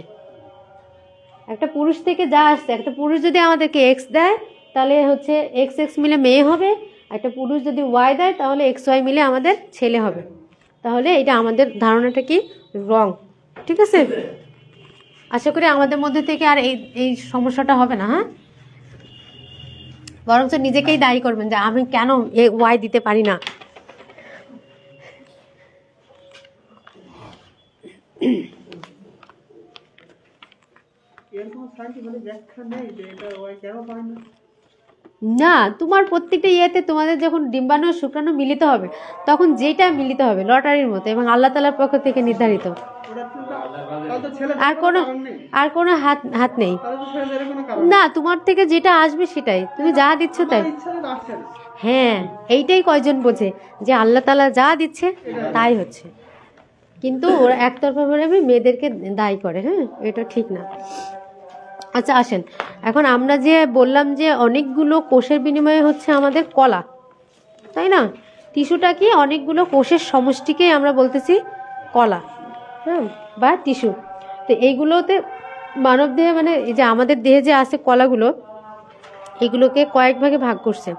একটা পুরুষ থেকে যা আসছে। একটা পুরুষ যদি আমাদেরকে এক্স দেয় তাহলে হচ্ছে এক্স এক্স মিলে মেয়ে হবে, একটা পুরুষ যদি ওয়াই দেয় তাহলে এক্স ওয়াই মিলে আমাদের ছেলে হবে। তাহলে এটা আমাদের ধারণাটা কি রং। ঠিক আছে, আশা করি আমাদের মধ্যে থেকে আর এই সমস্যাটা হবে না। হ্যাঁ, বরঞ্চ নিজেকেই দায়ী করবেন যে আমি কেন এ ওয়াই দিতে পারি না। না, তোমার প্রত্যেকটা ইয়েতে তোমাদের যখন ডিম্বাণু আর শুক্রাণু মিলিত হবে তখন যেটা মিলিত হবে লটারির মতো এবং আল্লাহ তাআলার পক্ষ থেকে নির্ধারিত, আর কোনো হাত নেই। না, তোমার থেকে যেটা আসবে সেটাই, তুমি যা দিচ্ছ তাই। হ্যাঁ, এইটাই কয়জন বোঝে যে আল্লাহ তাআলা যা দিচ্ছে তাই হচ্ছে, কিন্তু ওরা একতরফাভাবে মেয়েদেরকে দায়ী করে। হ্যাঁ, এটা ঠিক না। আচ্ছা, আসেন, এখন আমরা যে বললাম যে অনেকগুলো কোষের বিনিময়ে হচ্ছে আমাদের কলা, তাই না? টিস্যুটা কি অনেকগুলো কোষের সমষ্টিকেই আমরা বলতেছি কলা, হ্যাঁ, বা টিস্যু। তো এইগুলোতে মানব দেহে, মানে এই যে আমাদের দেহে যে আছে কলাগুলো, এগুলোকে কয়েক ভাগে ভাগ করছে,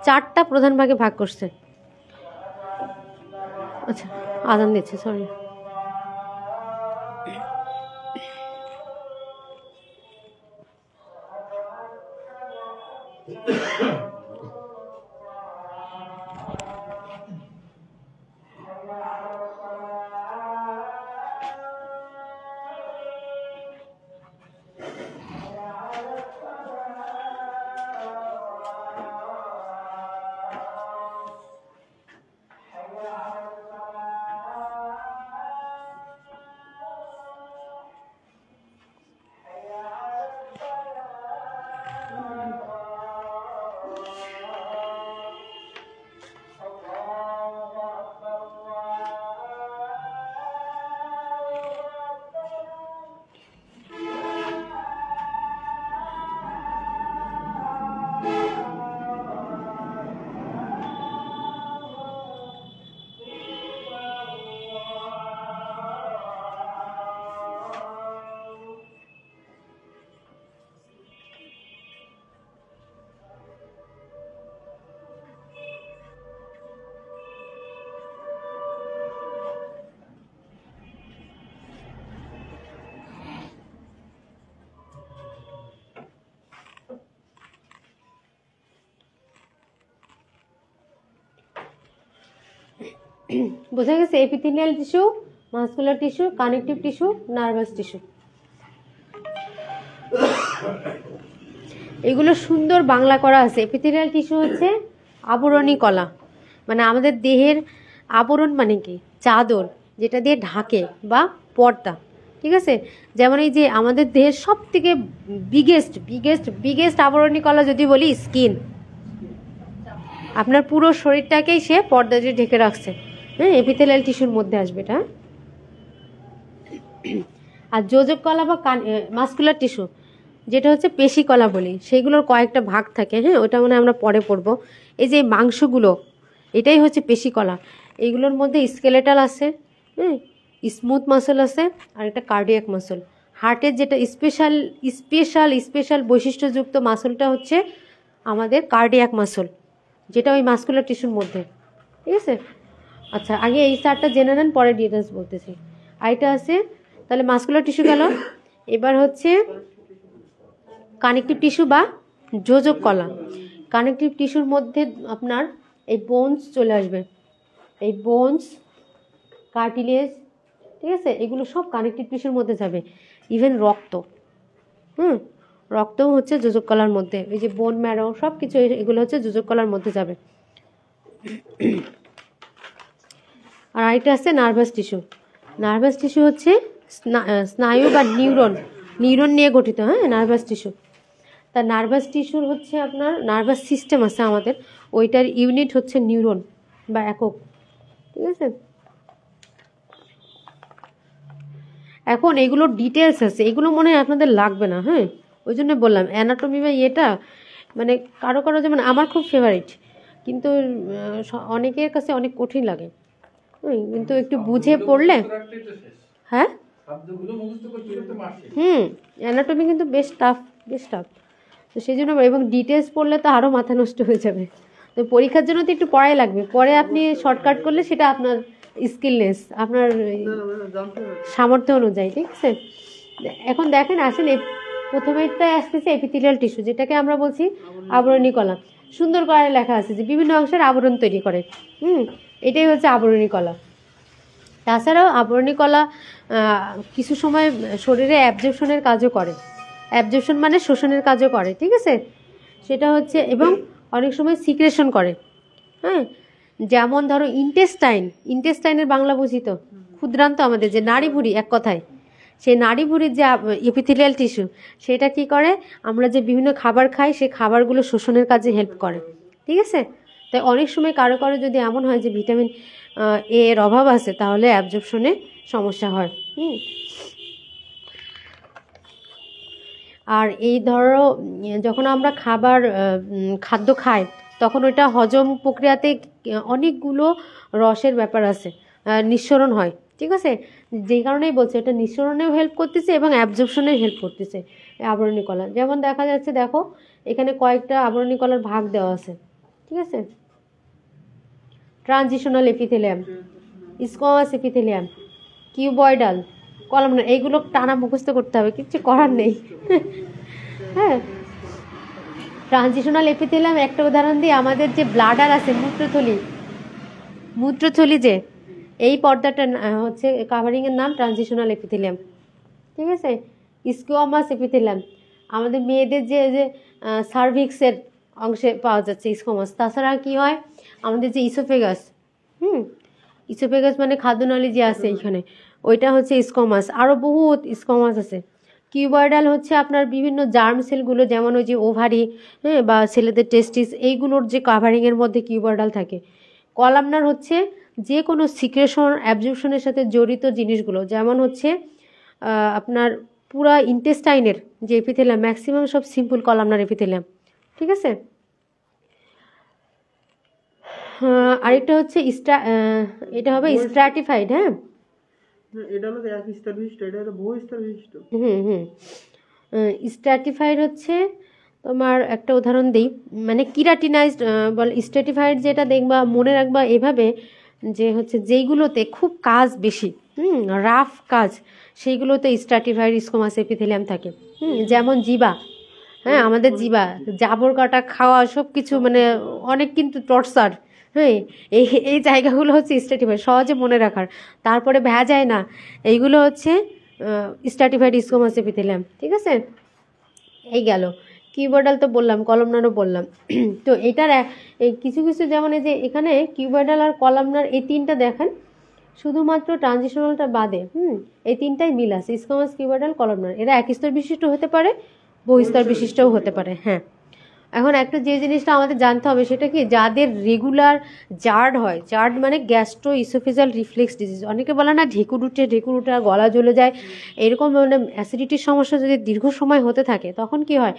4টা প্রধান ভাগে ভাগ করছে। আচ্ছা, আজান দিচ্ছে, সরি। বোঝা গেছে? Epithelial tissue, muscular tissue, connective tissue, nervous tissue. এগুলো সুন্দর বাংলা করা আছে। এপিথেলিয়াল টিস্যু হচ্ছে আবরণী কলা, মানে আমাদের দেহের আবরণ মানে কি, চাদর যেটা দিয়ে ঢাকে বা পর্দা, ঠিক আছে? যেমন এই যে আমাদের দেহের সব থেকে বিগেস্ট বিগেস্ট বিগেস্ট আবরণী কলা যদি বলি, স্কিন। আপনার পুরো শরীরটাকেই সে পর্দা দিয়ে ঢেকে রাখছে। হ্যাঁ, এপিথেলিয়াল টিস্যুর মধ্যে আসবে এটা। আর যোজক কলা বা মাসকুলার টিস্যু যেটা হচ্ছে পেশি কলা বলি, সেগুলোর কয়েকটা ভাগ থাকে। হ্যাঁ, ওটা মানে আমরা পরে পড়বো। এই যে মাংসগুলো, এটাই হচ্ছে পেশি কলা। এইগুলোর মধ্যে স্কেলেটাল আছে, হ্যাঁ, স্মুথ মাসল আছে, আর একটা কার্ডিয়াক মাসল। হার্টের যেটা স্পেশাল স্পেশাল স্পেশাল বৈশিষ্ট্যযুক্ত মাসলটা হচ্ছে আমাদের কার্ডিয়াক মাসল, যেটা ওই মাসকুলার টিস্যুর মধ্যে, ঠিক আছে? আচ্ছা, আগে এই চারটা জেনে নেন, পরে ডিটেলস বলতেছি। আইটা আছে, তাহলে মাসকুলার টিস্যু গেল। এবার হচ্ছে কানেকটিভ টিস্যু বা যোজক কলা। কানেকটিভ টিস্যুর মধ্যে আপনার এই বোনস চলে আসবে, এই বোনস, কার্টিলেজ, ঠিক আছে? এগুলো সব কানেকটিভ টিস্যুর মধ্যে যাবে। ইভেন রক্ত, রক্তও হচ্ছে যোজক কলার মধ্যে। এই যে বোন ম্যারো সব কিছু এগুলো হচ্ছে যোজক কলার মধ্যে যাবে। আর আরেকটা আছে নার্ভাস টিস্যু। নার্ভাস টিস্যু হচ্ছে স্নায়ু বা নিউরন নিয়ে গঠিত। হ্যাঁ, নার্ভাস টিস্যু। তা নার্ভাস টিস্যুর হচ্ছে আপনার নার্ভাস সিস্টেম আছে আমাদের, ওইটার ইউনিট হচ্ছে নিউরন বা একক, ঠিক আছে? এখন এগুলোর ডিটেলস আছে, এগুলো মনে হয় আপনাদের লাগবে না। হ্যাঁ, ওই জন্য বললাম অ্যানাটমি বা এটা মানে কারো কারো, যেমন আমার খুব ফেভারিট, কিন্তু অনেকের কাছে অনেক কঠিন লাগে। কিন্তু একটু বুঝে পড়লে, হ্যাঁ, অ্যানাটমি কিন্তু বেশ টাফ, বেশ টাফ। তো সেই জন্য, এবং ডিটেলস পড়লে তো আরও মাথা নষ্ট হয়ে যাবে। তো পরীক্ষার জন্য তো একটু পড়াই লাগবে, পরে আপনি শর্টকাট করলে সেটা আপনার স্কিলনেস, আপনার সামর্থ্য অনুযায়ী, ঠিক আছে? এখন দেখেন, আসেন প্রথমেরটাই আসতেছে এপিথেলিয়াল টিস্যু, যেটাকে আমরা বলছি আবরণী কলা। সুন্দর করে লেখা আছে যে বিভিন্ন অংশের আবরণ তৈরি করে। এটাই হচ্ছে আবরণী কলা। তাছাড়াও আবরণী কলা কিছু সময় শরীরে অ্যাবজর্পশনের কাজও করে। অ্যাবজর্পশন মানে শোষণের কাজও করে, ঠিক আছে? সেটা হচ্ছে, এবং অনেক সময় সিক্রেশন করে। হ্যাঁ, যেমন ধরো ইন্টেস্টাইনের বাংলা বুঝি তো, ক্ষুদ্রান্ত, আমাদের যে নাড়িভুঁড়ি এক কথায়, সেই নাড়িভুঁড়ির যে এপিথেলিয়াল টিস্যু, সেটা কি করে, আমরা যে বিভিন্ন খাবার খাই সেই খাবারগুলো শোষণের কাজে হেল্প করে, ঠিক আছে? তাই অনেক সময় কারো কারো যদি এমন হয় যে ভিটামিন এর অভাব আছে, তাহলে অ্যাবজর্পশনে সমস্যা হয়। আর এই ধরো যখন আমরা খাদ্য খাই, তখন ওইটা হজম প্রক্রিয়াতে অনেকগুলো রসের ব্যাপার আছে, নিঃসরণ হয়, ঠিক আছে? যেই কারণেই বলছে, এটা নিঃসরণেও হেল্প করতেছে এবং অ্যাবজর্পশনেও হেল্প করতেছে আবরণী কলা। যেমন দেখা যাচ্ছে, দেখো এখানে কয়েকটা আবরণী কলার ভাগ দেওয়া আছে, ঠিক আছে? Transitional epithelium, squamous epithelium, cuboidal, columnar, এইগুলো টানা মুখস্থ করতে হবে, কিছু করার নেই। হ্যাঁ, ট্রানজিশনাল এপিথেলিয়াম একটা উদাহরণ দিই, আমাদের যে ব্লাডার আছে, মূত্রথলি যে এই পর্দাটা হচ্ছে কাভারিংয়ের নাম ট্রানজিশনাল এপিথেলিয়াম, ঠিক আছে? স্কোয়ামাস এপিথেলিয়াম আমাদের মেয়েদের যে সার্ভিক্সের অংশে পাওয়া যাচ্ছে স্কোয়ামাস। তাছাড়া কি হয়, আমাদের যে ইসোফেগাস, ইসোফেগাস মানে খাদ্যনালী যে আছে এইখানে, ওইটা হচ্ছে স্কোয়ামাস। আরও বহুত স্কোয়ামাস আছে। কিউবয়েডাল হচ্ছে আপনার বিভিন্ন জার্ম সেলগুলো, যেমন ওই যে ওভারি, হ্যাঁ, বা ছেলেদের টেস্টিস, এইগুলোর যে কাভারিংয়ের মধ্যে কিউবয়েডাল থাকে। কলামনার হচ্ছে যে কোনো সিক্রেশন অ্যাবজর্পশনের সাথে জড়িত জিনিসগুলো, যেমন হচ্ছে আপনার পুরা ইন্টেস্টাইনের যে এপিথেলিয়াম, ম্যাক্সিমাম সব সিম্পল কলামনার এপিথেলিয়াম, ঠিক আছে? আরেকটা হচ্ছে এটা হবে স্ট্র্যাটিফাইড। হ্যাঁ, এটা হলো এক স্তর বিশিষ্ট, এটা হলো বহু স্তর বিশিষ্ট। স্ট্র্যাটিফাইড হচ্ছে তোমার একটা উদাহরণ দিই, মানে কিরাটিনাইজড বলে। স্ট্র্যাটিফাইড যেটা দেখবা, মনে রাখবা এভাবে, যে হচ্ছে যেইগুলোতে খুব কাজ বেশি, রাফ কাজ, সেইগুলোতে স্ট্র্যাটিফাইড স্কোয়ামাস এপিথেলিয়াম থাকে। যেমন জিবা, হ্যাঁ, আমাদের জিবা, জাবর কাটা, খাওয়া, সব কিছু মানে অনেক কিন্তু টর্চার, হ্যাঁ, এই এই জায়গাগুলো হচ্ছে স্ট্র্যাটিফাইড, সহজে মনে রাখার। তারপরে ভেজায় না, এইগুলো হচ্ছে স্ট্র্যাটিফাইড স্কোমাস এপিথেলিয়াম। ঠিক আছে, এই গেল। কিউবয়েডাল তো বললাম, কলামনারও বললাম। তো এটার এই কিছু কিছু, যেমন এই যে এখানে কিউবয়েডাল আর কলামনার এই তিনটা দেখেন, শুধুমাত্র ট্রানজিশনালটা বাদে এই তিনটাই মিল আছে, স্কোমাস, কিউবয়েডাল, কলামনার। এরা এক স্তর বিশিষ্ট হতে পারে, বহুস্তর বিশিষ্টও হতে পারে। হ্যাঁ, এখন একটা যে জিনিসটা আমাদের জানতে হবে সেটা কি, যাদের রেগুলার জার্ড হয়, জার্ড মানে গ্যাস্ট্রো ইসোফেজাল রিফ্লেক্স ডিজিজ, অনেকে বলে না ঢেকুর উঠে আর গলা জ্বলে যায়, এরকম মানে অ্যাসিডিটির সমস্যা যদি দীর্ঘ সময় হতে থাকে, তখন কি হয়,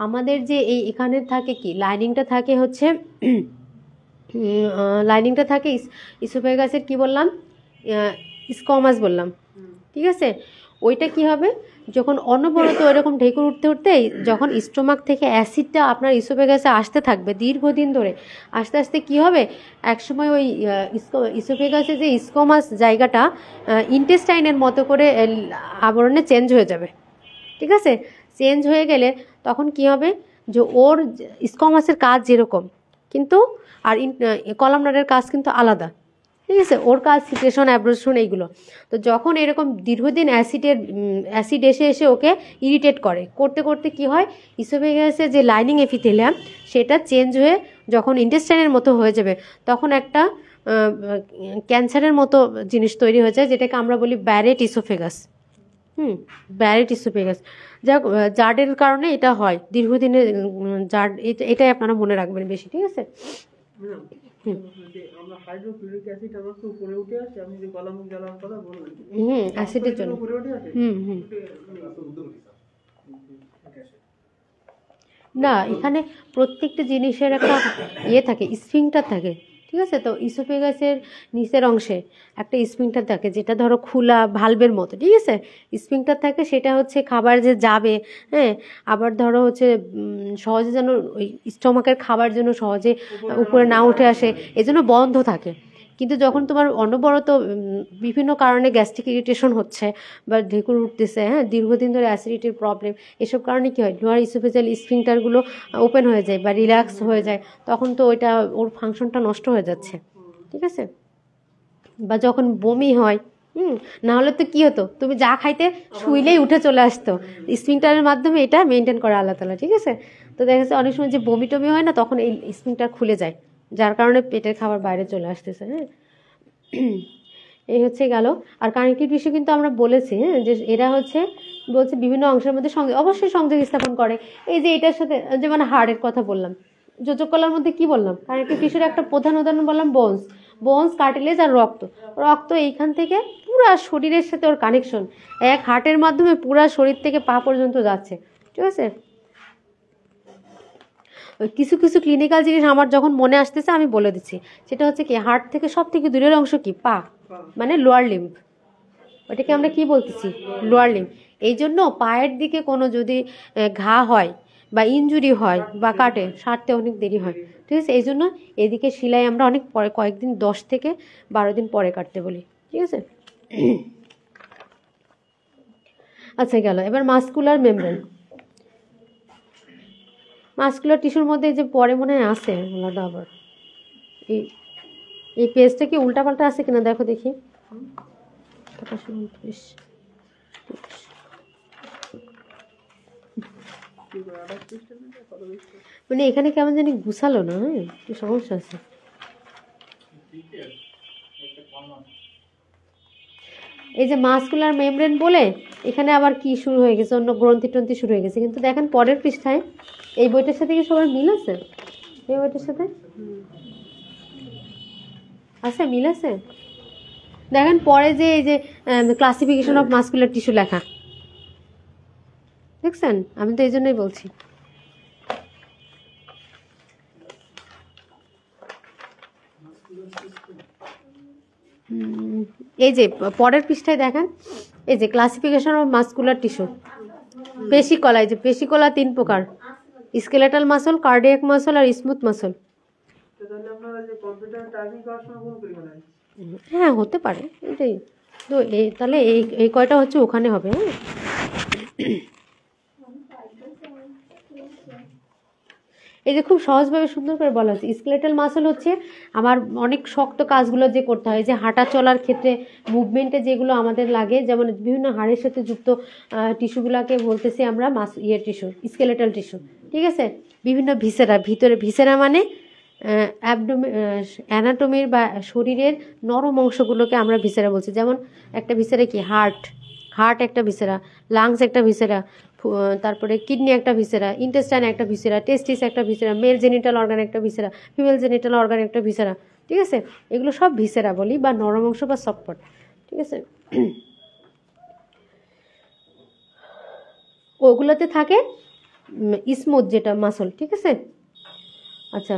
আমাদের যে এই এখানে থাকে কি লাইনিংটা থাকে হচ্ছে লাইনিংটা থাকে ইসোফেগাসের কি বললাম, স্কমাস বললাম। ঠিক আছে, ওইটা কি হবে, যখন অনবরত এরকম ঢেকুর উঠতে উঠতে যখন স্টোমাক থেকে অ্যাসিডটা আপনার ইসোফেগাসে আসতে থাকবে দীর্ঘদিন ধরে, আস্তে আস্তে কি হবে, একসময় ওই ইসোফেগাসে যে স্কোমাস জায়গাটা ইন্টেস্টাইনের মতো করে আবরণে চেঞ্জ হয়ে যাবে। ঠিক আছে, চেঞ্জ হয়ে গেলে তখন কি হবে, যে ওর স্কোমাসের কাজ যেরকম, কিন্তু আর কলামনারের কাজ কিন্তু আলাদা। ঠিক আছে, ওর কাজ সিক্রেশন, অ্যাব্রোশন, এইগুলো। তো যখন এরকম দীর্ঘদিন অ্যাসিড এসে এসে ওকে ইরিটেট করতে করতে কি হয়, ইসোফেগাসের যে লাইনিং এপিথেলিয়াম সেটা চেঞ্জ হয়ে যখন ইন্টেস্টাইনের মতো হয়ে যাবে, তখন একটা ক্যান্সারের মতো জিনিস তৈরি হয়ে যায়, যেটাকে আমরা বলি ব্যারেট ইসোফেগাস। Barrett oesophagus. জার্ডের কারণে এটা হয় দীর্ঘদিনের জার্ড, এটাই আপনারা মনে রাখবেন বেশি। ঠিক আছে, আমরা হাইড্রোক্লোরিক অ্যাসিড আমার তো উপরে উঠে আসে, আমি যে গলা মুখ জ্বালার কথা বললাম, অ্যাসিডের জন্য উপরে উঠে আসে। না, এখানে প্রত্যেকটা জিনিসের একটা ইয়ে থাকে, স্ফিংটার থাকে। ঠিক আছে, তো ইসোফেগাসের নিচের অংশে একটা স্ফিংটার থাকে, যেটা ধরো খোলা ভালভের মতো। ঠিক আছে, স্ফিংটার থাকে, সেটা হচ্ছে খাবার যে যাবে, হ্যাঁ, আবার ধরো হচ্ছে সহজে যেন ওই স্টমাকের খাবার যেন সহজে উপরে না উঠে আসে, এজন্য বন্ধ থাকে। কিন্তু যখন তোমার অনবরত বিভিন্ন কারণে গ্যাস্ট্রিক ইরিটেশন হচ্ছে বা ঢেকুর উঠতেছে, হ্যাঁ, দীর্ঘদিন ধরে অ্যাসিডিটির প্রবলেম, এসব কারণে কী হয়, লোয়ার ইসোফেজাল স্ফিংটারগুলো ওপেন হয়ে যায় বা রিল্যাক্স হয়ে যায়, তখন তো ওইটা ওর ফাংশনটা নষ্ট হয়ে যাচ্ছে। ঠিক আছে, বা যখন বমি হয়, না হলে তো কী হতো, তুমি যা খাইতে শুইলেই উঠে চলে আসতো, স্ফিংটারের মাধ্যমে এটা মেনটেন করা আল্লাহ তাআলা। ঠিক আছে, তো দেখা যাচ্ছে অনেক সময় যে বমি টমি হয় না, তখন এই স্ফিংটার খুলে যায়, যার কারণে পেটের খাবার বাইরে চলে আসতেছে। হ্যাঁ, এই হচ্ছে গেল। আর কানেক্টিভ টিস্যু কিন্তু আমরা বলেছি, হ্যাঁ, যে এরা হচ্ছে বলছে বিভিন্ন অংশের মধ্যে অবশ্যই সংযোগ স্থাপন করে। এই যে এটার সাথে যেমন হাড়ের কথা বললাম, যোজক কলার মধ্যে কি বললাম, কানেক্টিভ টিস্যুর একটা প্রধান উদাহরণ বললাম বোনস, কার্টিলেজ আর রক্ত এইখান থেকে পুরা শরীরের সাথে ওর কানেকশন, এক হার্টের মাধ্যমে পুরা শরীর থেকে পা পর্যন্ত যাচ্ছে। ঠিক আছে, কিছু কিছু ক্লিনিক্যাল জিনিস আমার যখন মনে আসতেছে আমি বলে দিচ্ছি। সেটা হচ্ছে কি, হার্ট থেকে সব থেকে দূরের অংশ কি, পা, মানে লোয়ার লিম্ব, ওটাকে আমরা কি বলতেছি, লোয়ার লিম্ব। এই জন্য পায়ের দিকে কোনো যদি ঘা হয় বা ইনজুরি হয় বা কাটে, সারতে অনেক দেরি হয়। ঠিক আছে, এই জন্য এদিকে সেলাই আমরা অনেক পরে, কয়েকদিন 10 থেকে 12 দিন পরে কাটতে বলি। ঠিক আছে, আচ্ছা গেল। এবার মাসকুলার মেমব্রেন। মাসকুলার টিস্যুর মধ্যে যে পরে মনে হয় আছে আলাদা, আবার এই পেজটা কি উল্টাপাল্টা আছে কিনা দেখো দেখি। মানে এখানে কেমন জানি গুছালো না, একটু সমস্যা আছে। এই যে মাসকুলার মেমব্রেন বলে এখানে আবার কি শুরু হয়ে গেছে, অন্য গ্রন্থি টন্থি শুরু হয়ে গেছে। কিন্তু দেখেন পরের পৃষ্ঠায় এই বইটার সাথে কি সবার মিল আছে, এই বইটার সাথে আছে, মিল আছে। দেখেন পরে যে এই যে ক্লাসিফিকেশন অফ মাসকুলার টিস্যু লেখা, দেখছেন, আমি তো এই জন্যই বলছি। এই যে পরের পৃষ্ঠায় দেখেন, এই যে ক্লাসিফিকেশন অফ মাসকুলার টিস্যু, পেশিকলা। এই যে পেশিকলা 3 প্রকার, স্কেলেটাল মাসল, কার্ডিয়াক মাসল আর স্মুথ মাসল। হ্যাঁ, হতে পারে, এটাই তো। তাহলে এই কয়টা হচ্ছে ওখানে হবে। হ্যাঁ, এই যে খুব সহজভাবে সুন্দর করে বলা হচ্ছে, স্কেলেটাল মাসল হচ্ছে আমার অনেক শক্ত কাজগুলো যে করতে হয়, যে হাঁটা চলার ক্ষেত্রে মুভমেন্টে যেগুলো আমাদের লাগে, যেমন বিভিন্ন হাড়ের সাথে যুক্ত টিস্যুগুলোকে বলতেছি আমরা টিস্যু, স্কেলেটাল টিস্যু। ঠিক আছে, বিভিন্ন ভিসেরা, ভিতরে ভিসেরা মানে অ্যানাটমির বা শরীরের নরম অংশগুলোকে আমরা ভিসেরা বলছি। যেমন একটা ভিসেরা কি, হার্ট একটা ভিসেরা, লাংস একটা ভিসেরা, তারপরে কিডনি একটা ভিসেরা, ইন্টেস্টাইন একটা ভিসেরা, টেস্টিস একটা ভিসেরা, মেল জেনিটাল অর্গান একটা ভিসেরা, ফিমেল জেনিটাল অর্গান একটা ভিসেরা। ঠিক আছে, এগুলো সব ভিসেরা বলি বা নরম অংশ বা সফট পার্ট। ঠিক আছে, ওগুলোতে থাকে স্মুথ যেটা মাসল। ঠিক আছে, আচ্ছা,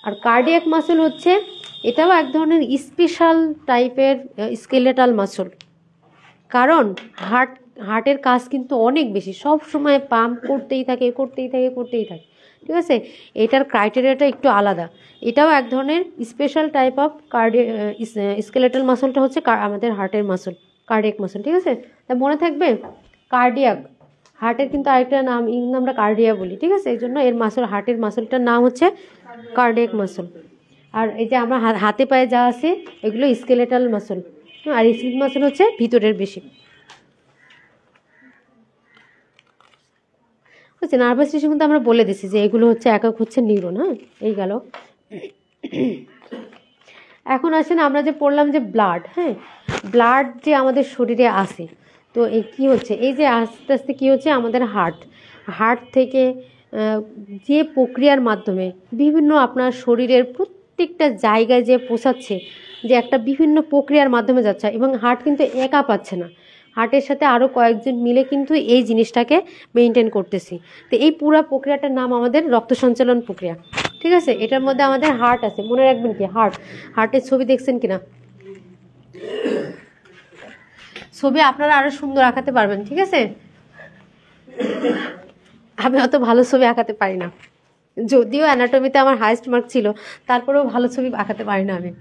আর কার্ডিয়াক মাসল হচ্ছে এটাও এক ধরনের স্পেশাল টাইপের স্কেলেটাল মাসল, কারণ হার্টের কাজ কিন্তু অনেক বেশি, সব সময় পাম্প করতেই থাকে। ঠিক আছে, এটার ক্রাইটেরিয়াটা একটু আলাদা। এটাও এক ধরনের স্পেশাল টাইপ অফ স্কেলেটাল মাসলটা হচ্ছে আমাদের হার্টের মাসল, কার্ডিয়াক মাসল। ঠিক আছে, তা মনে থাকবে কার্ডিয়াক, হার্টের কিন্তু আরেকটা নাম আমরা কার্ডিয়া বলি। ঠিক আছে, এই জন্য এর মাসল, হার্টের মাসলটার নাম হচ্ছে কার্ডিয়াক মাসল। আর এই যে আমরা হাতে পায়ে যা আছে এগুলো স্কেলেটাল মাসল, আর স্মুথ মাসল হচ্ছে ভিতরের বেশি। বুঝছি, নার্ভাস টিস্যু কিন্তু আমরা বলে দিছি যে এগুলো হচ্ছে একক হচ্ছে নিউরন। হ্যাঁ, এই গেল। এখন আসেন আমরা যে পড়লাম যে ব্লাড, হ্যাঁ, ব্লাড যে আমাদের শরীরে আসে, তো এই কী হচ্ছে, এই যে আস্তে আস্তে কী হচ্ছে আমাদের হার্ট থেকে যে প্রক্রিয়ার মাধ্যমে বিভিন্ন আপনার শরীরের প্রত্যেকটা জায়গায় যে পৌঁছাচ্ছে, যে একটা বিভিন্ন প্রক্রিয়ার মাধ্যমে যাচ্ছে, এবং হার্ট কিন্তু একা পাচ্ছে না, হার্টের সাথে আরও কয়েকজন মিলে কিন্তু এই জিনিসটাকে মেনটেন করতেছি। তো এই পুরো প্রক্রিয়াটার নাম আমাদের রক্ত সঞ্চালন প্রক্রিয়া। ঠিক আছে, এটার মধ্যে আমাদের হার্ট আছে, মনে রাখবেন কি, হার্টের ছবি দেখছেন কিনা, ছবি আপনারা আরো সুন্দর আঁকাতে পারবেন। ঠিক আছে, আমি অত ভালো ছবি আঁকাতে পারি না, যদিও অ্যানাটমিতে আমার হাইয়েস্ট মার্ক ছিল, তারপরেও ভালো ছবি আঁকাতে পারি না আমি।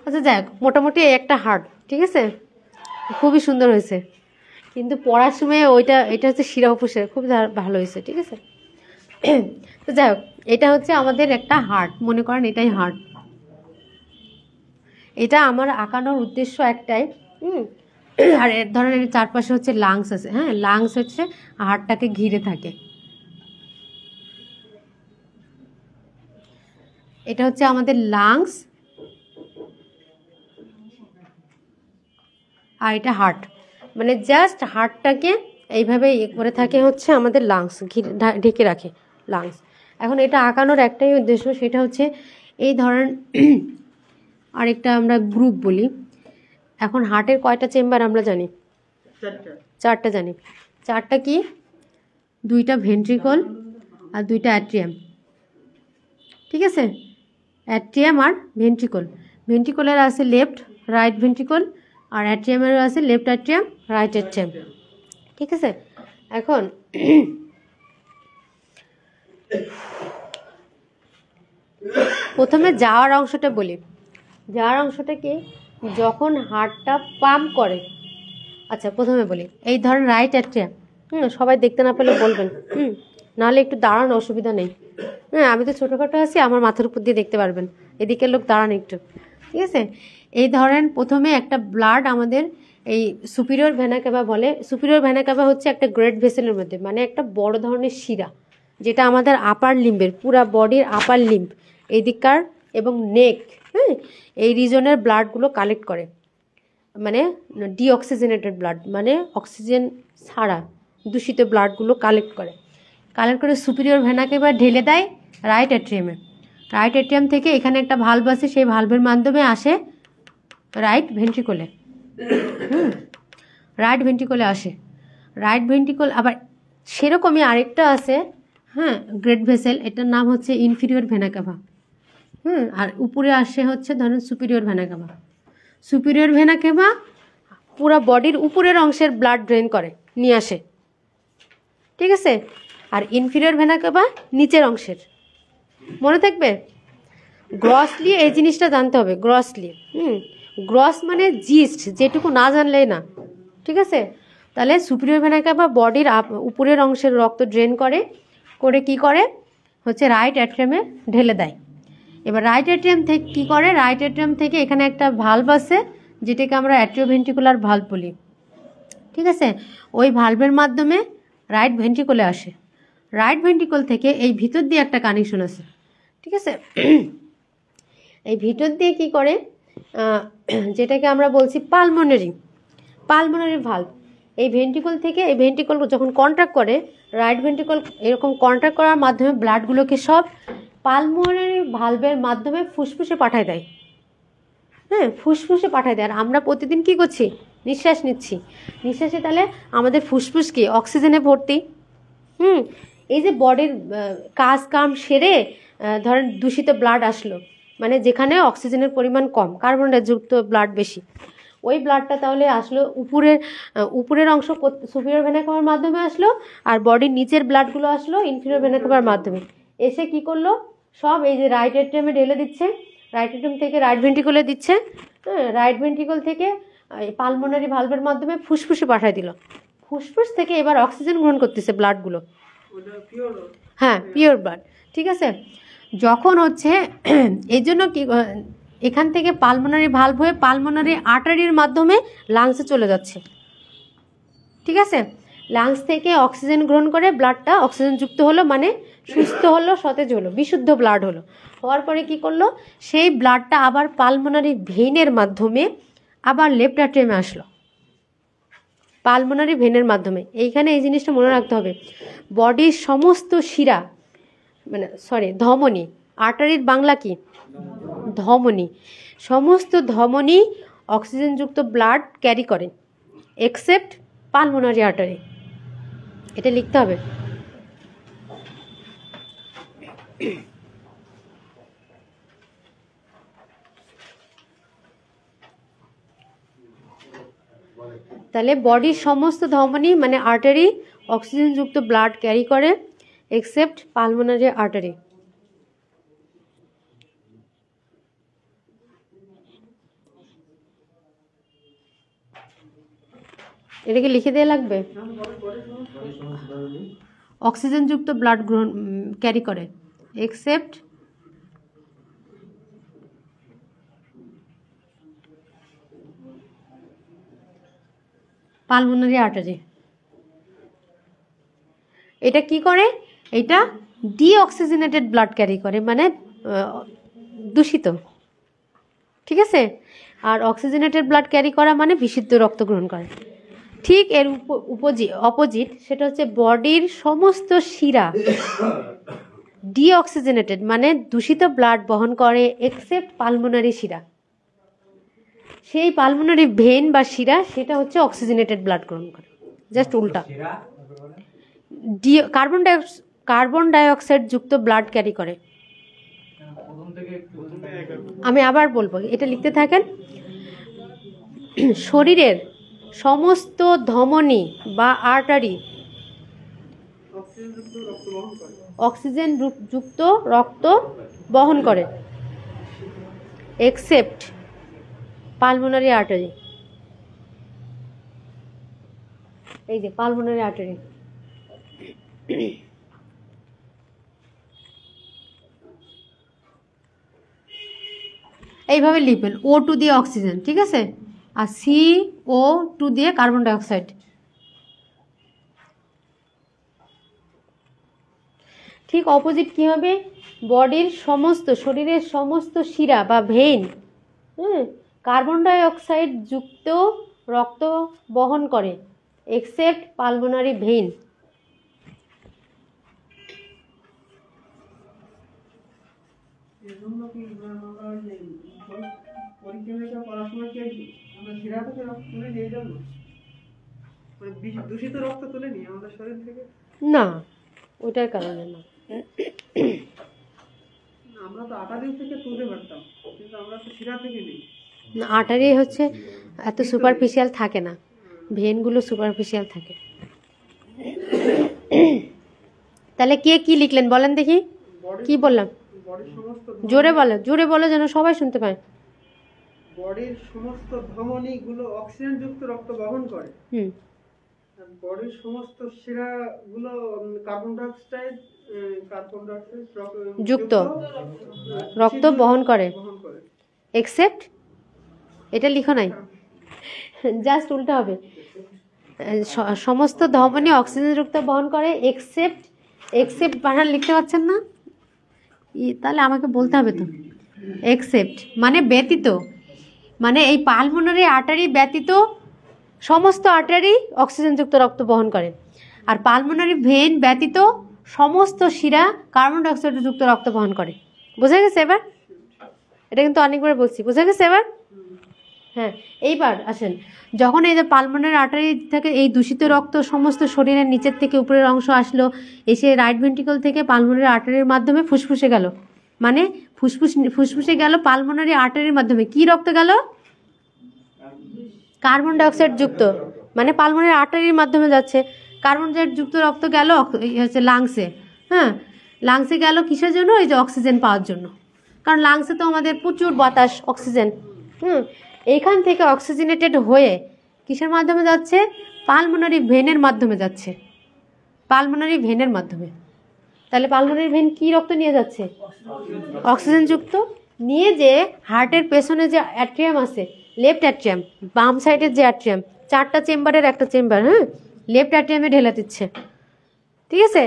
আচ্ছা যাক, মোটামুটি একটা হার্ট। ঠিক আছে, খুবই সুন্দর হয়েছে, কিন্তু পড়ার সময় এটা হচ্ছে শিরা উপশিরা, খুব ভালো হয়েছে। ঠিক আছে, তো যাই হোক, এটা হচ্ছে আমাদের একটা হার্ট, মনে করেন এটাই হার্ট। এটা আমার আঁকানোর উদ্দেশ্য একটাই, আর এর ধরনের চারপাশে হচ্ছে লাংস আছে। হ্যাঁ, লাংস হচ্ছে হার্টটাকে ঘিরে থাকে। এটা হচ্ছে আমাদের লাংস, আর এটা হার্ট, মানে জাস্ট হার্টটাকে এইভাবে করে থাকে হচ্ছে আমাদের লাংস, ঢেকে রাখে লাংস। এখন এটা আঁকানোর একটাই উদ্দেশ্য, সেটা হচ্ছে এই ধরেন আরেকটা আমরা গ্রুপ বলি। এখন হার্টের কয়টা চেম্বার আমরা জানি? চারটা জানি। চারটা কি? দুইটা ভেন্ট্রিকল আর দুইটা অ্যাট্রিয়াম। ঠিক আছে, অ্যাট্রিয়াম আর ভেন্ট্রিকল। ভেন্ট্রিকলের আছে লেফট রাইট ভেন্ট্রিকল, আর অ্যাট্রিয়ামের আছে লেফট অ্যাট্রিয়াম রাইট অ্যাট্রিয়াম। ঠিক আছে, এখন প্রথমে যাওয়ার অংশটা বলি। যাওয়ার অংশটা কি, যখন হার্টটা পাম্প করে। আচ্ছা, প্রথমে বলি, এই ধরেন রাইট অ্যাট্রিয়াম, সবাই দেখতে না পেলে বলবেন, নাহলে একটু দাঁড়ানো, অসুবিধা নেই। হ্যাঁ, আমি তো ছোটোখাটো আছি, আমার মাথার উপর দিয়ে দেখতে পারবেন, এদিকের লোক দাঁড়ান একটু। ঠিক আছে, এই ধরেন প্রথমে একটা ব্লাড আমাদের এই সুপিরিয়র ভেনা ক্যাভা বলে। সুপিরিয়র ভেনা ক্যাভা হচ্ছে একটা গ্রেট ভেসেলের মধ্যে, মানে একটা বড় ধরনের শিরা, যেটা আমাদের আপার লিম্বের, পুরা বডির আপার লিম্ব এদিককার এবং নেক, হ্যাঁ, এই রিজনের ব্লাডগুলো কালেক্ট করে, মানে ডিঅক্সিজেনেটেড ব্লাড, মানে অক্সিজেন ছাড়া দূষিত ব্লাডগুলো কালেক্ট করে সুপিরিয়র ভেনা ক্যাভা ঢেলে দেয় রাইট অ্যাট্রিয়ামে। রাইট অ্যাট্রিয়াম থেকে এখানে একটা ভালভ আছে, সেই ভালভের মাধ্যমে আসে রাইট ভেন্ট্রিকলে। রাইট ভেন্ট্রিকলে আসে। রাইট ভেন্ট্রিকল আবার সেরকমই আরেকটা আছে, হ্যাঁ, গ্রেট ভেসেল, এটার নাম হচ্ছে ইনফিরিয়র ভেনা ক্যাভা। আর উপরে আসে হচ্ছে ধরেন সুপিরিয়র ভেনা ক্যাভা। সুপিরিয়র ভেনা ক্যাভা পুরো বডির উপরের অংশের ব্লাড ড্রেন করে নিয়ে আসে। ঠিক আছে, আর ইনফিরিয়র ভেনা ক্যাভা নিচের অংশের, মনে থাকবে। গ্রসলি এই জিনিসটা জানতে হবে, গ্রসলি। গ্রস মানে জিস্ট, যেটুকু না জানলেই না, ঠিক আছে। তাহলে সুপিরিয়র ভেনা ক্যাভা বডির উপরের অংশের রক্ত ড্রেন করে কি করে হচ্ছে রাইট অ্যাট্রিয়ামে ঢেলে দেয়। এবার রাইট অ্যাট্রিয়াম থেকে কী করে, রাইট অ্যাট্রিয়াম থেকে এখানে একটা ভালভ আছে যেটাকে আমরা অ্যাট্রিওভেন্ট্রিকুলার ভালভ বলি, ঠিক আছে। ওই ভালভের মাধ্যমে রাইট ভেন্ট্রিকলে আসে। রাইট ভেন্ট্রিকল থেকে এই ভিতর দিয়ে একটা কানেকশন আছে, ঠিক আছে। এই ভিতর দিয়ে কি করে, যেটাকে আমরা বলছি পালমোনারি ভালভ। এই ভেন্ট্রিকল থেকে এই ভেন্ট্রিকল যখন কন্ট্রাক্ট করে, রাইট ভেন্ট্রিকল এরকম কন্ট্রাক্ট করার মাধ্যমে ব্লাডগুলোকে সব পালমোনারি ভালভের মাধ্যমে ফুসফুসে পাঠায় দেয়। হ্যাঁ, ফুসফুসে পাঠায় দেয়। আর আমরা প্রতিদিন কি করছি, নিঃশ্বাস নিচ্ছি, নিঃশ্বাসে তাহলে আমাদের ফুসফুস কি অক্সিজেনে ভর্তি। এই যে বডির কাম সেরে ধরেন দূষিত ব্লাড আসলো, মানে যেখানে অক্সিজেনের পরিমাণ কম, কার্বন ডাইযুক্ত ব্লাড বেশি, ওই ব্লাডটা তাহলে আসলো উপরের অংশ সুপিরিয়র ভেনা ক্যাভার মাধ্যমে আসলো, আর বডির নিচের ব্লাডগুলো আসলো ইনফিরিয়র ভেনা ক্যাভার মাধ্যমে। এসে কি করলো, সব এই যে রাইট অ্যাট্রিয়ামে ঢেলে দিচ্ছে, রাইট অ্যাট্রিয়াম থেকে রাইট ভেন্ট্রিকলে দিচ্ছে, হ্যাঁ, রাইট ভেন্ট্রিকল থেকে পালমোনারি ভালভের মাধ্যমে ফুসফুসে পাঠায় দিল। ফুসফুস থেকে এবার অক্সিজেন গ্রহণ করতেছে ব্লাডগুলো, হ্যাঁ, পিওর ব্লাড, ঠিক আছে। যখন হচ্ছে এই জন্য কি এখান থেকে পালমোনারি ভালভ হয়ে পালমোনারি আর্টারির মাধ্যমে লাংসে চলে যাচ্ছে, ঠিক আছে। লাংস থেকে অক্সিজেন গ্রহণ করে ব্লাডটা অক্সিজেনযুক্ত হলো, মানে সুস্থ হলো, সতেজ হলো, বিশুদ্ধ ব্লাড হলো। হওয়ার পরে কি করলো, সেই ব্লাডটা আবার পালমোনারি ভেইনের মাধ্যমে আবার লেফট অ্যাট্রিয়ামে আসলো, পালমোনারি ভেনের মাধ্যমে। এইখানে এই জিনিসটা মনে রাখতে হবে, বডির সমস্ত শিরা, মানে ধমনী, আর্টারির বাংলা কি, ধমনী, সমস্ত ধমনী অক্সিজেনযুক্ত ব্লাড ক্যারি করে এক্সেপ্ট পালমোনারি আর্টারি। এটা লিখতে হবে। তাহলে বডির সমস্ত ধমনী মানে আর্টারি অক্সিজেনযুক্ত ব্লাড ক্যারি করে এক্সেপ্ট পালমোনারি আর্টারি। এটাকে লিখে দেওয়া লাগবে, অক্সিজেনযুক্ত ব্লাড গ্রহণ ক্যারি করে এক্সেপ্ট পালমোনারি আর্টারি। এটা কি করে, এটা ডিঅক্সিজেনেটেড ব্লাড ক্যারি করে, মানে দূষিত, ঠিক আছে। আর অক্সিজেনেটেড ব্লাড ক্যারি করা মানে বিশুদ্ধ রক্ত গ্রহণ করে। ঠিক এর অপোজিট, সেটা হচ্ছে বডির সমস্ত শিরা ডিঅক্সিজেনেটেড মানে দূষিত ব্লাড বহন করে এক্সেপ্ট পালমোনারি শিরা। সেই পালমোনারি ভেন বা শিরা সেটা হচ্ছে অক্সিজেনেটেড ব্লাড গ্রহণ করে, জাস্ট উল্টা। কার্বন ডাইঅক্সাইড যুক্ত ব্লাড ক্যারি করে। আমি আবার বলবো, এটা লিখতে থাকেন। শরীরের সমস্ত ধমনী বা আর্টারি অক্সিজেন যুক্ত রক্ত বহন করে এক্সেপ্ট পালমোনারি আর্টারি। এই যে পালমোনারি আর্টারি, এইভাবে লিখবেন। O2 দিয়ে অক্সিজেন, ঠিক আছে, আর CO2 দিয়ে কার্বন ডাইঅক্সাইড। ঠিক অপোজিট কি হবে, বডির শরীরের সমস্ত শিরা বা ভেইন কার্বন ডাইঅক্সাইড যুক্ত রক্ত বহন করে এক্সেপ্ট পালমোনারি ভেইন। দূষিত রক্ত তুলে নিই আমাদের শরীর থেকে না, ওটার কারণে না। আমরা তো আটারি থেকে তুলতে পারতাম, কিন্তু আমরা তো শিরা থেকে নিই। আর্টারি হচ্ছে এত সুপারফিশিয়াল থাকে না, ভেনগুলো সুপারফিশিয়াল থাকে। তাহলে কে কি লিখলেন বলেন দেখি, কি বললাম? বডির সমস্ত জোরে বলো যেন সবাই শুনতে পায়। বডির সমস্ত ধমনীগুলো অক্সিজেনযুক্ত রক্ত বহন করে। হুম। বডির সমস্ত শিরাগুলো কার্বন ডাইঅক্সাইড যুক্ত রক্ত বহন করে, এক্সেপ্ট, এটা লিখো নাই, জাস্ট উল্টা হবে। সমস্ত ধমনী অক্সিজেন যুক্ত বহন করে এক্সেপ্ট, এক্সেপ্ট বানান লিখতে পারছেন না, তাহলে আমাকে বলতে হবে তো। এক্সেপ্ট মানে ব্যতীত, মানে এই পালমোনারি আর্টারি ব্যতীত সমস্ত আর্টারি অক্সিজেনযুক্ত রক্ত বহন করে, আর পালমোনারি ভেন ব্যতীত সমস্ত শিরা কার্বন ডাইঅক্সাইড যুক্ত রক্ত বহন করে। বোঝা গেছে এবার? এটা কিন্তু অনেকবার বলছি, বোঝা গেছে এবার? হ্যাঁ, এইবার আসেন, যখন এই যে পালমোনারি আর্টারি থেকে এই দূষিত রক্ত সমস্ত শরীরের নিচের থেকে উপরের অংশ আসলো, এসে রাইট ভেন্ট্রিকল থেকে পালমোনারি আর্টারির মাধ্যমে ফুসফুসে গেল, মানে ফুসফুসে গেল পালমোনারি আর্টারির মাধ্যমে কি রক্ত গেল? কার্বন ডাইঅক্সাইড যুক্ত, মানে পালমোনারি আর্টারির মাধ্যমে যাচ্ছে কার্বন ডাইঅক্সাইড যুক্ত রক্ত গেল হচ্ছে লাংসে। হ্যাঁ, লাংসে গেল কিসের জন্য? এই যে অক্সিজেন পাওয়ার জন্য, কারণ লাংসে তো আমাদের প্রচুর বাতাস, অক্সিজেন। এইখান থেকে অক্সিজেনেটেড হয়ে কিসের মাধ্যমে যাচ্ছে? পালমোনারি ভেনের মাধ্যমে যাচ্ছে, পালমোনারি ভেনের মাধ্যমে। তাহলে পালমোনারি ভেন কি রক্ত নিয়ে যাচ্ছে? অক্সিজেন যুক্ত নিয়ে, যে হার্টের পেছনে যে অ্যাট্রিয়াম আছে, লেফট অ্যাট্রিয়াম, বাম সাইডের যে অ্যাট্রিয়াম, 4টা চেম্বারের একটা চেম্বার, হ্যাঁ, লেফট অ্যাট্রিয়ামে ঢেলে দিচ্ছে। ঠিক আছে,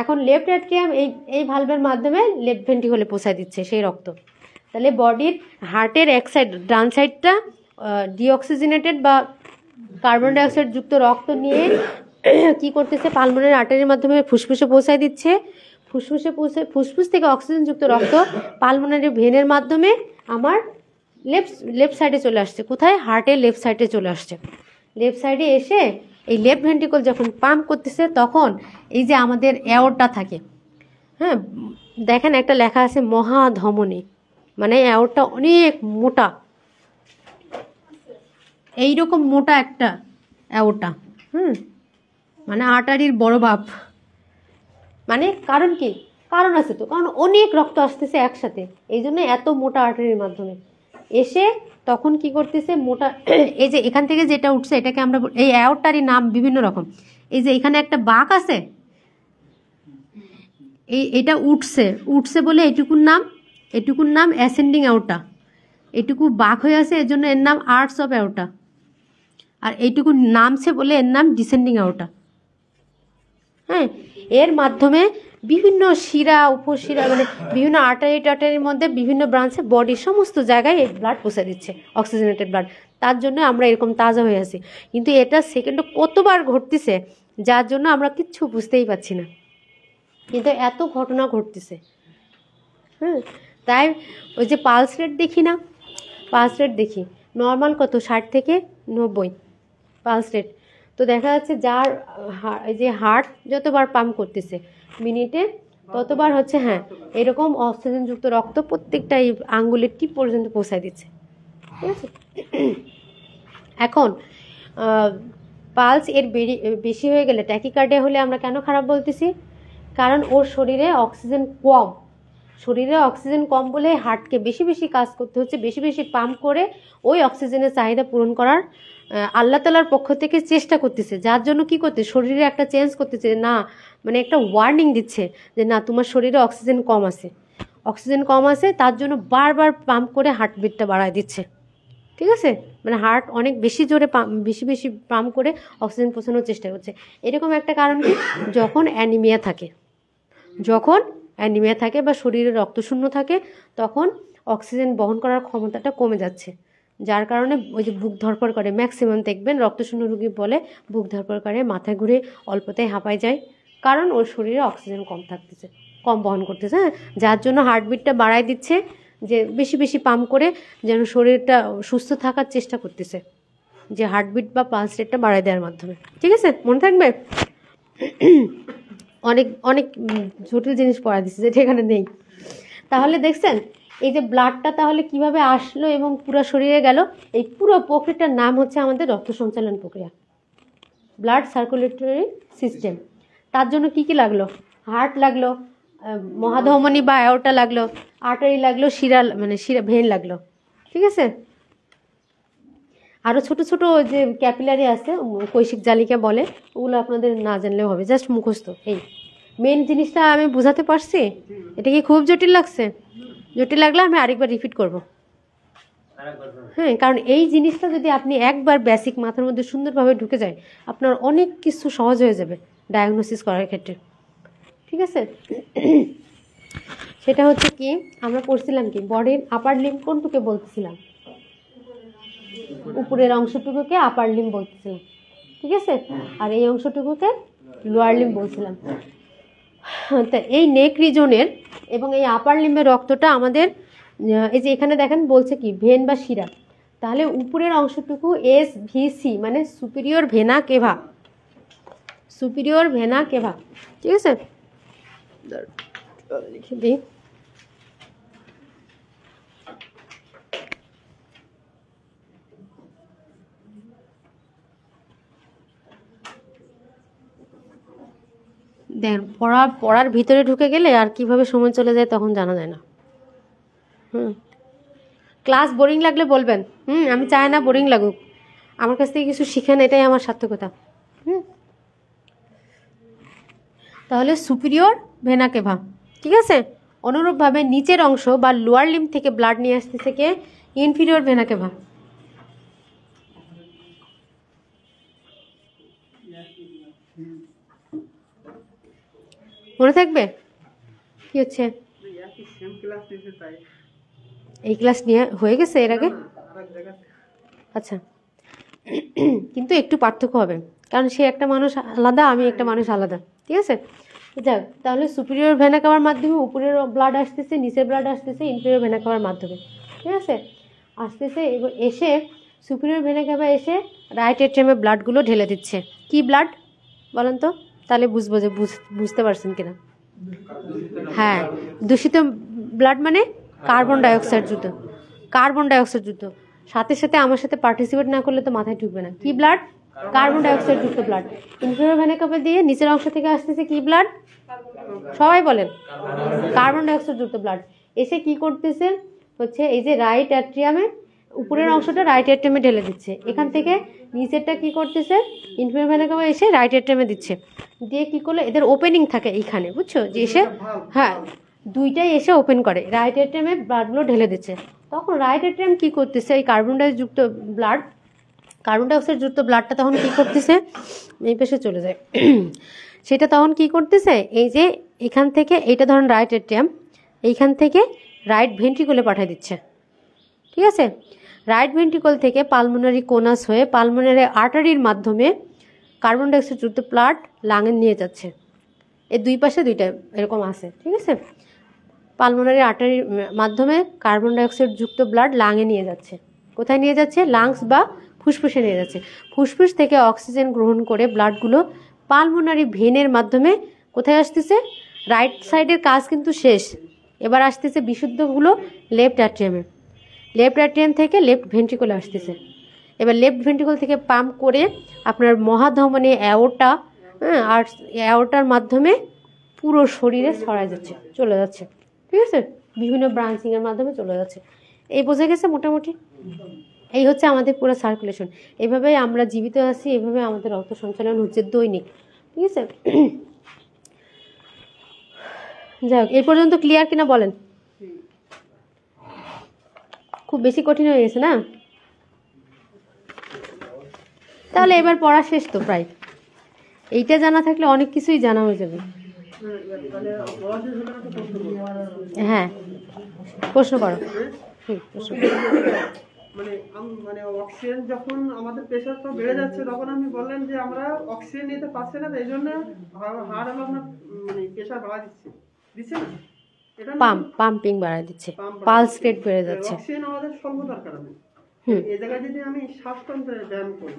এখন লেফট অ্যাট্রিয়াম এই ভালভের মাধ্যমে লেফট ভেন্ট্রিকলে পৌঁছায় দিচ্ছে সেই রক্ত। তাহলে বডির হার্টের এক সাইড, ডান সাইডটা ডিঅক্সিজেনেটেড বা কার্বন ডাইঅক্সাইড যুক্ত রক্ত নিয়ে কি করতেছে? পালমোনারি আর্টারির মাধ্যমে ফুসফুসে পৌঁছায় দিচ্ছে। ফুসফুস থেকে অক্সিজেনযুক্ত রক্ত পালমোনারি ভেনের মাধ্যমে আমার লেফট সাইডে চলে আসছে। কোথায়? হার্টের লেফট সাইডে চলে আসছে। লেফট সাইডে এসে এই লেফট ভেন্ট্রিকল যখন পাম্প করতেছে, তখন এই যে আমাদের অ্যাওর্টা থাকে, হ্যাঁ, দেখেন একটা লেখা আছে মহাধমনী, মানে অ্যাওর্টা অনেক মোটা, এইরকম মোটা একটা অ্যাওর্টা, মানে আর্টারির বড় বাপ। মানে কারণ কি? কারণ আছে তো, কারণ অনেক রক্ত আসতেছে একসাথে, এই জন্য এত মোটা আর্টারির মাধ্যমে এসে তখন কি করতেছে? মোটা এই যে এখান থেকে যেটা উঠছে, এটাকে আমরা এই অ্যাওর্টারই নাম বিভিন্ন রকম। এই যে এখানে একটা বাঁক আছে, এটা উঠছে বলে এটুকুর নাম অ্যাসেন্ডিং অ্যাওর্টা। এটুকু বাঁক হয়ে আছে, এর জন্য এর নাম আর্টস অফ অ্যাওর্টা। আর এইটুকু নামছে বলে এর নাম ডিসেন্ডিং অ্যাওর্টা। হ্যাঁ, এর মাধ্যমে বিভিন্ন শিরা, উপশিরা, মানে বিভিন্ন আর্টারির মধ্যে বিভিন্ন ব্রাঞ্চে বডির সমস্ত জায়গায় এই ব্লাড পৌঁছে দিচ্ছে, অক্সিজেনেটেড ব্লাড। তার জন্য আমরা এরকম তাজা হয়ে আছি। কিন্তু এটা সেকেন্ডে কতবার ঘটতেছে, যার জন্য আমরা কিচ্ছু বুঝতেই পারছি না, কিন্তু এত ঘটনা ঘটতেছে। তাই ওই যে পালস রেট দেখি না, পালস রেট দেখি নর্মাল কত, 60 থেকে 90 পালস রেট। তো দেখা যাচ্ছে যার এই যে হার্ট যতবার পাম্প করতেছে মিনিটে, ততবার হচ্ছে, হ্যাঁ, এরকম অক্সিজেনযুক্ত রক্ত প্রত্যেকটা এই আঙ্গুলের টিপ পর্যন্ত পৌঁছায় দিচ্ছে। ঠিক আছে, এখন পালস এর বেশি হয়ে গেলে, ট্যাকিকার্ডিয়া হলে আমরা কেন খারাপ বলতেছি? কারণ ওর শরীরে অক্সিজেন কম বলে হার্টকে বেশি বেশি কাজ করতে হচ্ছে, বেশি বেশি পাম্প করে ওই অক্সিজেনের চাহিদা পূরণ করার আল্লাহ তাআলার পক্ষ থেকে চেষ্টা করতেছে। যার জন্য কি করতে, শরীরে একটা চেঞ্জ করতেছে, না মানে একটা ওয়ার্নিং দিচ্ছে যে না, তোমার শরীরে অক্সিজেন কম আছে, তার জন্য বারবার পাম্প করে হার্টবিটটা বাড়ায় দিচ্ছে। ঠিক আছে, মানে হার্ট অনেক বেশি জোরে বেশি পাম্প করে অক্সিজেন পৌঁছানোর চেষ্টা করছে। এরকম একটা কারণ কি? যখন অ্যানিমিয়া থাকে বা শরীরে রক্তশূন্য থাকে, তখন অক্সিজেন বহন করার ক্ষমতাটা কমে যাচ্ছে, যার কারণে ওই যে বুক ধড়ফড় করে। ম্যাক্সিমাম দেখবেন রক্তশূন্য রোগী বলে বুক ধড়ফড় করে, মাথা ঘুরে, অল্পতেই হাঁপায় যায়, কারণ ওর শরীরে অক্সিজেন কম বহন করতেছে। হ্যাঁ, যার জন্য হার্টবিটটা বাড়ায় দিচ্ছে, যে বেশি পাম্প করে যেন শরীরটা সুস্থ থাকার চেষ্টা করতেছে, যে হার্টবিট বা পালস রেটটা বাড়ায় দেওয়ার মাধ্যমে। ঠিক আছে, মনে থাকবে। অনেক জটিল জিনিস পড়া দিচ্ছে যেটা এখানে নেই। তাহলে দেখছেন এই যে ব্লাডটা তাহলে কিভাবে আসলো এবং পুরো শরীরে গেল, এই পুরো প্রক্রিয়াটার নাম হচ্ছে আমাদের রক্ত সঞ্চালন প্রক্রিয়া, ব্লাড সার্কুলেটরি সিস্টেম। তার জন্য কি লাগলো? হার্ট লাগলো, মহাধমনী বা অ্যাওর্টা লাগলো, আর্টারি লাগলো, শিরা মানে শিরা ভেন লাগলো, ঠিক আছে। আরও ছোট ছোট যে ক্যাপিলারি আছে, কৈশিক জালিকা বলে, ওগুলো আপনাদের না জানলেও হবে, জাস্ট মুখস্থ। এই মেন জিনিসটা আমি বোঝাতে পারছি? এটা কি খুব জটিল লাগছে? জটিল লাগলে আমি আরেকবার রিপিট করব। হ্যাঁ, কারণ এই জিনিসটা যদি আপনি একবার বেসিক মাথার মধ্যে সুন্দরভাবে ঢুকে যায়, আপনার অনেক কিছু সহজ হয়ে যাবে ডায়াগনোসিস করার ক্ষেত্রে, ঠিক আছে। সেটা হচ্ছে কি, আমরা পড়ছিলাম কি, বডির আপার লিম্ব কোনটুকে বলতেছিলাম? উপরের অংশটুকুকে আপার লিম্ব বলতেছিলাম, ঠিক আছে, আর এই অংশটুকুকে লোয়ার লিম্ব বলছিলাম। তা এই নেক রিজনের এবং এই আপার লিম্বের রক্তটা আমাদের, এই যে এখানে দেখেন বলছে কি ভেন বা শিরা, তাহলে উপরের অংশটুকু SVC মানে সুপিরিয়র ভেনা কেভা, সুপিরিয়র ভেনা কেভা, ঠিক আছে। লিখে দিই, দেখেন পড়ার ভিতরে ঢুকে গেলে আর কিভাবে সময় চলে যায় তখন জানা যায় না। ক্লাস বোরিং লাগলে বলবেন, আমি চাই না বোরিং লাগুক, আমার কাছ থেকে কিছু শিখেন, এটাই আমার সার্থকতা। তাহলে সুপিরিয়র ভেনা কেভা, ঠিক আছে। অনুরূপভাবে নিচের অংশ বা লোয়ার লিম্ব থেকে ব্লাড নিয়ে আসতেছে কে? Inferior vena কেভা। মনে থাকবে কি হচ্ছে? এই ক্লাস নিয়ে হয়ে গেছে এর আগে? আচ্ছা, কিন্তু একটু পার্থক্য হবে, কারণ সে একটা মানুষ আলাদা, আমি একটা মানুষ আলাদা, ঠিক আছে। যাক, তাহলে সুপিরিয়র ভেনা কাভার মাধ্যমে উপরের ব্লাড আসতেছে, নিচের ব্লাড আসতেছে ইনফিরিয়র ভেনা কাভার মাধ্যমে, ঠিক আছে, আসতেছে। এবং এসে সুপিরিয়র ভেনা কাভা এসে রাইট এট্রিয়ামে ব্লাডগুলো ঢেলে দিচ্ছে। কি ব্লাড বলেন তো, তাহলে বুঝবো যে বুঝতে পারছেন কিনা। হ্যাঁ, দূষিত ব্লাড মানে কার্বন ডাইঅক্সাইড যুক্ত, কার্বন ডাইঅক্সাইড যুক্ত। সাথে সাথে আমার সাথে পার্টিসিপেট না করলে তো মাথায় ঢুকবে না। কি ব্লাড? কার্বন ডাইঅক্সাইড যুক্ত ব্লাড। ইনফিরিয়র ভেনা কাভা দিয়ে নিচের অংশ থেকে আসতেছে কি ব্লাড? সবাই বলেন, কার্বন ডাইঅক্সাইড যুক্ত ব্লাড এসে কি করতেছে হচ্ছে এই যে রাইট অ্যাট্রিয়ামে, উপরের অংশটা রাইট অ্যাট্রিয়ামে ঢেলে দিচ্ছে, এখান থেকে নিচেরটা কি করতেছে ইনফিরিয়র ভেনা কাভা এসে রাইট অ্যাট্রিয়ামে দিচ্ছে, দিয়ে কি করলে এদের ওপেনিং থাকে এইখানে, বুঝছো, যে এসে হ্যাঁ দুইটাই এসে ওপেন করে, রাইট অ্যাট্রিয়ামে ব্লাডগুলো ঢেলে দিচ্ছে। তখন রাইট অ্যাট্রিয়াম কি করতেছে, এই কার্বন ডাইযুক্ত ব্লাড, কার্বন ডাইঅক্সাইড যুক্ত ব্লাডটা তখন কি করতেছে, এই পাশে চলে যায়, সেটা তখন কি করতেছে এই যে এখান থেকে, এইটা ধরুন রাইট অ্যাট্রিয়াম, এইখান থেকে রাইট ভেন্ট্রিকলে পাঠিয়ে দিচ্ছে, ঠিক আছে। রাইট ভেন্ট্রিকল থেকে পালমোনারি কোনাস হয়ে পালমোনারি আর্টারির মাধ্যমে কার্বন ডাইঅক্সাইড যুক্ত ব্লাড লাঙে নিয়ে যাচ্ছে। এর দুই পাশে দুইটা এরকম আছে, ঠিক আছে। পালমোনারি আর্টারির মাধ্যমে কার্বন ডাইঅক্সাইড যুক্ত ব্লাড লাঙে নিয়ে যাচ্ছে। কোথায় নিয়ে যাচ্ছে? লাংস বা ফুসফুসে নিয়ে যাচ্ছে। ফুসফুস থেকে অক্সিজেন গ্রহণ করে ব্লাডগুলো পালমোনারি ভেনের মাধ্যমে কোথায় আসতেছে? রাইট সাইডের কাজ কিন্তু শেষ, এবার আসতেছে বিশুদ্ধগুলো লেফট অ্যাট্রিয়ামে, লেফট অ্যাট্রিয়াম থেকে লেফট ভেন্ট্রিকলে আসতেছে। এবার লেফট ভেন্ট্রিকল থেকে পাম্প করে আপনার মহাধমনী অ্যাওর্টা, আর অ্যাওর্টার মাধ্যমে পুরো শরীরে ছড়ায় যাচ্ছে, চলে যাচ্ছে, ঠিক আছে, বিভিন্ন ব্রাঞ্চিংয়ের মাধ্যমে চলে যাচ্ছে। এই বোঝা গেছে মোটামুটি? এই হচ্ছে আমাদের পুরো সার্কুলেশন। এইভাবেই আমরা জীবিত আছি, এইভাবে আমাদের রক্ত সঞ্চালন হচ্ছে দৈনিক, ঠিক আছে। যাই হোক, এই পর্যন্ত ক্লিয়ার কিনা বলেন? খুব বেশি কঠিন হয়ে গেছে না? তাহলে এবার পড়া শেষ তো প্রায়। এইটা জানা থাকলে অনেক কিছুই জানা হয়ে যাবে। হ্যাঁ, প্রশ্ন করো। প্রশ্ন মানে অক্সিজেন যখন আমাদের প্রেশারটা বেড়ে যাচ্ছে, তখন আপনি বললেন যে আমরা অক্সিজেন নিতে পারছি না, এই জন্য হার্ট হলো আপনার মানে প্রেশার বাড়া দিচ্ছে না, এটা পাম্পিং বাড়ায় দিচ্ছে, পালস রেট বেড়ে যাচ্ছে। অক্সিজেন আমাদের স্বল্প দরকার হবে। এই জায়গায় যদি আমি শ্বাসতন্ত্রের ব্যায়াম করি,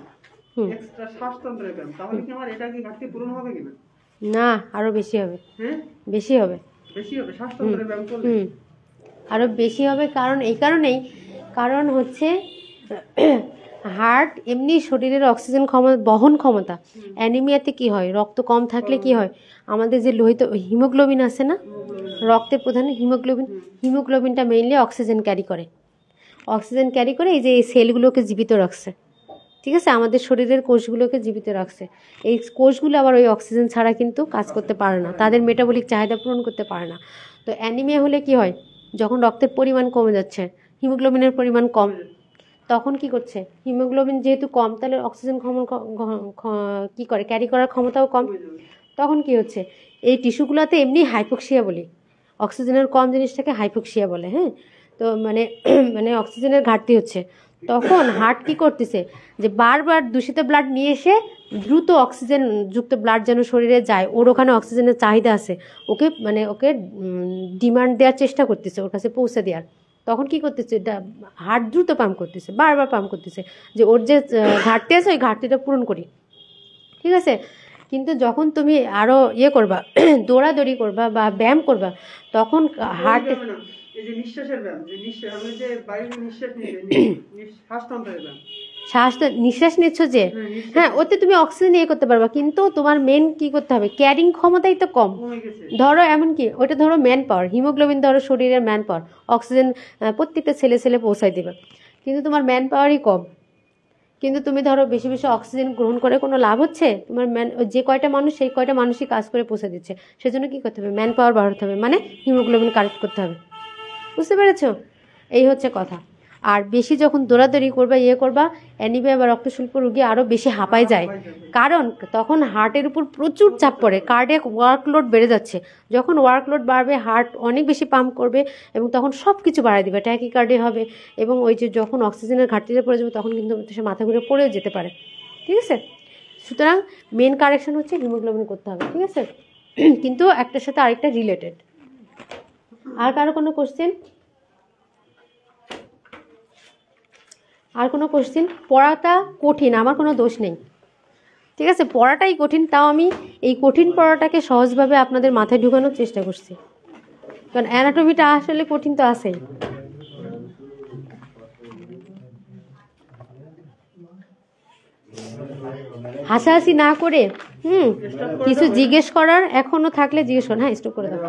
এক্সট্রা শ্বাসতন্ত্রের ব্যায়াম, তাহলে কি আমার এটা কি ঘাটতি পূরণ হবে কিনা? না, আরো বেশি হবে। হ্যাঁ, বেশি হবে, বেশি হবে শ্বাসতন্ত্রের ব্যায়াম করলে। আরো বেশি হবে, কারণ এই কারণেই, কারণ হচ্ছে হার্ট এমনি শরীরের অক্সিজেন বহন ক্ষমতা, অ্যানিমিয়াতে কি হয়, রক্ত কম থাকলে কি হয়, আমাদের যে লোহিত হিমোগ্লোবিন আছে না, রক্তের প্রধান হিমোগ্লোবিনটা মেইনলি অক্সিজেন ক্যারি করে, এই যে এই সেলগুলোকে জীবিত রাখছে, ঠিক আছে, আমাদের শরীরের কোষগুলোকে জীবিত রাখছে। এই কোষগুলো আবার ওই অক্সিজেন ছাড়া কিন্তু কাজ করতে পারে না, তাদের মেটাবলিক চাহিদা পূরণ করতে পারে না। তো অ্যানিমিয়া হলে কি হয়, যখন রক্তের পরিমাণ কমে যাচ্ছে, হিমোগ্লোবিনের পরিমাণ কম, তখন কি করছে, হিমোগ্লোবিন যেহেতু কম, তাহলে অক্সিজেন কি করে, ক্যারি করার ক্ষমতাও কম। তখন কি হচ্ছে, এই টিস্যুগুলোতে এমনি হাইপোক্সিয়া বলি, অক্সিজেনের কম জিনিসটাকে হাইপোক্সিয়া বলে, হ্যাঁ। তো মানে অক্সিজেনের ঘাটতি হচ্ছে, তখন হার্ট কি করতেছে, যে বারবার দূষিত ব্লাড নিয়ে এসে দ্রুত অক্সিজেন যুক্ত ব্লাড যেন শরীরে যায়, ওর ওখানে অক্সিজেনের চাহিদা আছে, ওকে ডিমান্ড দেওয়ার চেষ্টা করতেছে, ওর কাছে পৌঁছে দেওয়ার। তখন কি করতেছে, হার্ট দ্রুত পাম্প করতেছে, বারবার পাম্প করতেছে, যে ওর যে ঘাটতি আছে ওই ঘাটতিটা পূরণ করি, ঠিক আছে। কিন্তু যখন তুমি আরও করবা, দৌড়াদৌড়ি করবা বা ব্যায়াম করবা, তখন হার্ট এই যে নিঃশ্বাসের ব্যায়াম, যে নিঃশ্বাস আমি যে বাইরে নিঃশ্বাস শ্বাসতন্ত্রের ব্যায়াম, নিঃশ্বাস নিচ্ছ যে, হ্যাঁ, ওতে তুমি অক্সিজেন করতে পারবা, কিন্তু তোমার মেন কি করতে হবে, ক্যারিং ক্ষমতাই তো কম। ধরো এমনকি ওইটা ধরো ম্যান পাওয়ার, হিমোগ্লোবিন ধরো শরীরের ম্যান পাওয়ার, অক্সিজেন প্রত্যেকটা সেলে পৌঁছায় দেবে, কিন্তু তোমার ম্যান পাওয়ারই কম। কিন্তু তুমি ধরো বেশি বেশি অক্সিজেন গ্রহণ করে কোনো লাভ হচ্ছে, তোমার যে কয়টা মানুষ সেই কয়টা মানুষই কাজ করে পৌঁছে দিচ্ছে, সেজন্য কি করতে হবে, ম্যান পাওয়ার বাড়াতে হবে, মানে হিমোগ্লোবিন কারেক্ট করতে হবে, বুঝতে পেরেছ? এই হচ্ছে কথা। আর বেশি যখন দৌড়াদৌড়ি করবা করবা, অ্যানিমিয়া বা রক্তস্বল্প রোগী আরও বেশি হাঁপায় যায়, কারণ তখন হার্টের উপর প্রচুর চাপ পড়ে, কার্ডিয়াক ওয়ার্কলোড বেড়ে যাচ্ছে। যখন ওয়ার্কলোড বাড়বে, হার্ট অনেক বেশি পাম্প করবে এবং তখন সব কিছু বাড়ায় দিবে, ট্যাকিকার্ডিয়া হবে, এবং ওই যে যখন অক্সিজেনের ঘাটতিতে পড়ে যাবে, তখন কিন্তু সে মাথা ঘুরে পড়েও যেতে পারে, ঠিক আছে। সুতরাং মেন কারেকশন হচ্ছে হিমোগ্লোবিন করতে হবে, ঠিক আছে, কিন্তু একটার সাথে আরেকটা রিলেটেড। আর কারো কোনো কোশ্চেন? পড়াটা কঠিন, আমার কোনো দোষ নেই, ঠিক আছে, পড়াটাই কঠিন, তাও আমি এই কঠিন পড়াটাকে সহজভাবে আপনাদের মাথায় ঢুকানোর চেষ্টা করছি, কারণ অ্যানাটমিটা আসলে কঠিন তো আছেই। হাসাহাসি না করে কিছু জিজ্ঞেস করার এখনো থাকলে জিজ্ঞেস করুন। হ্যাঁ, স্টপ করে দাও।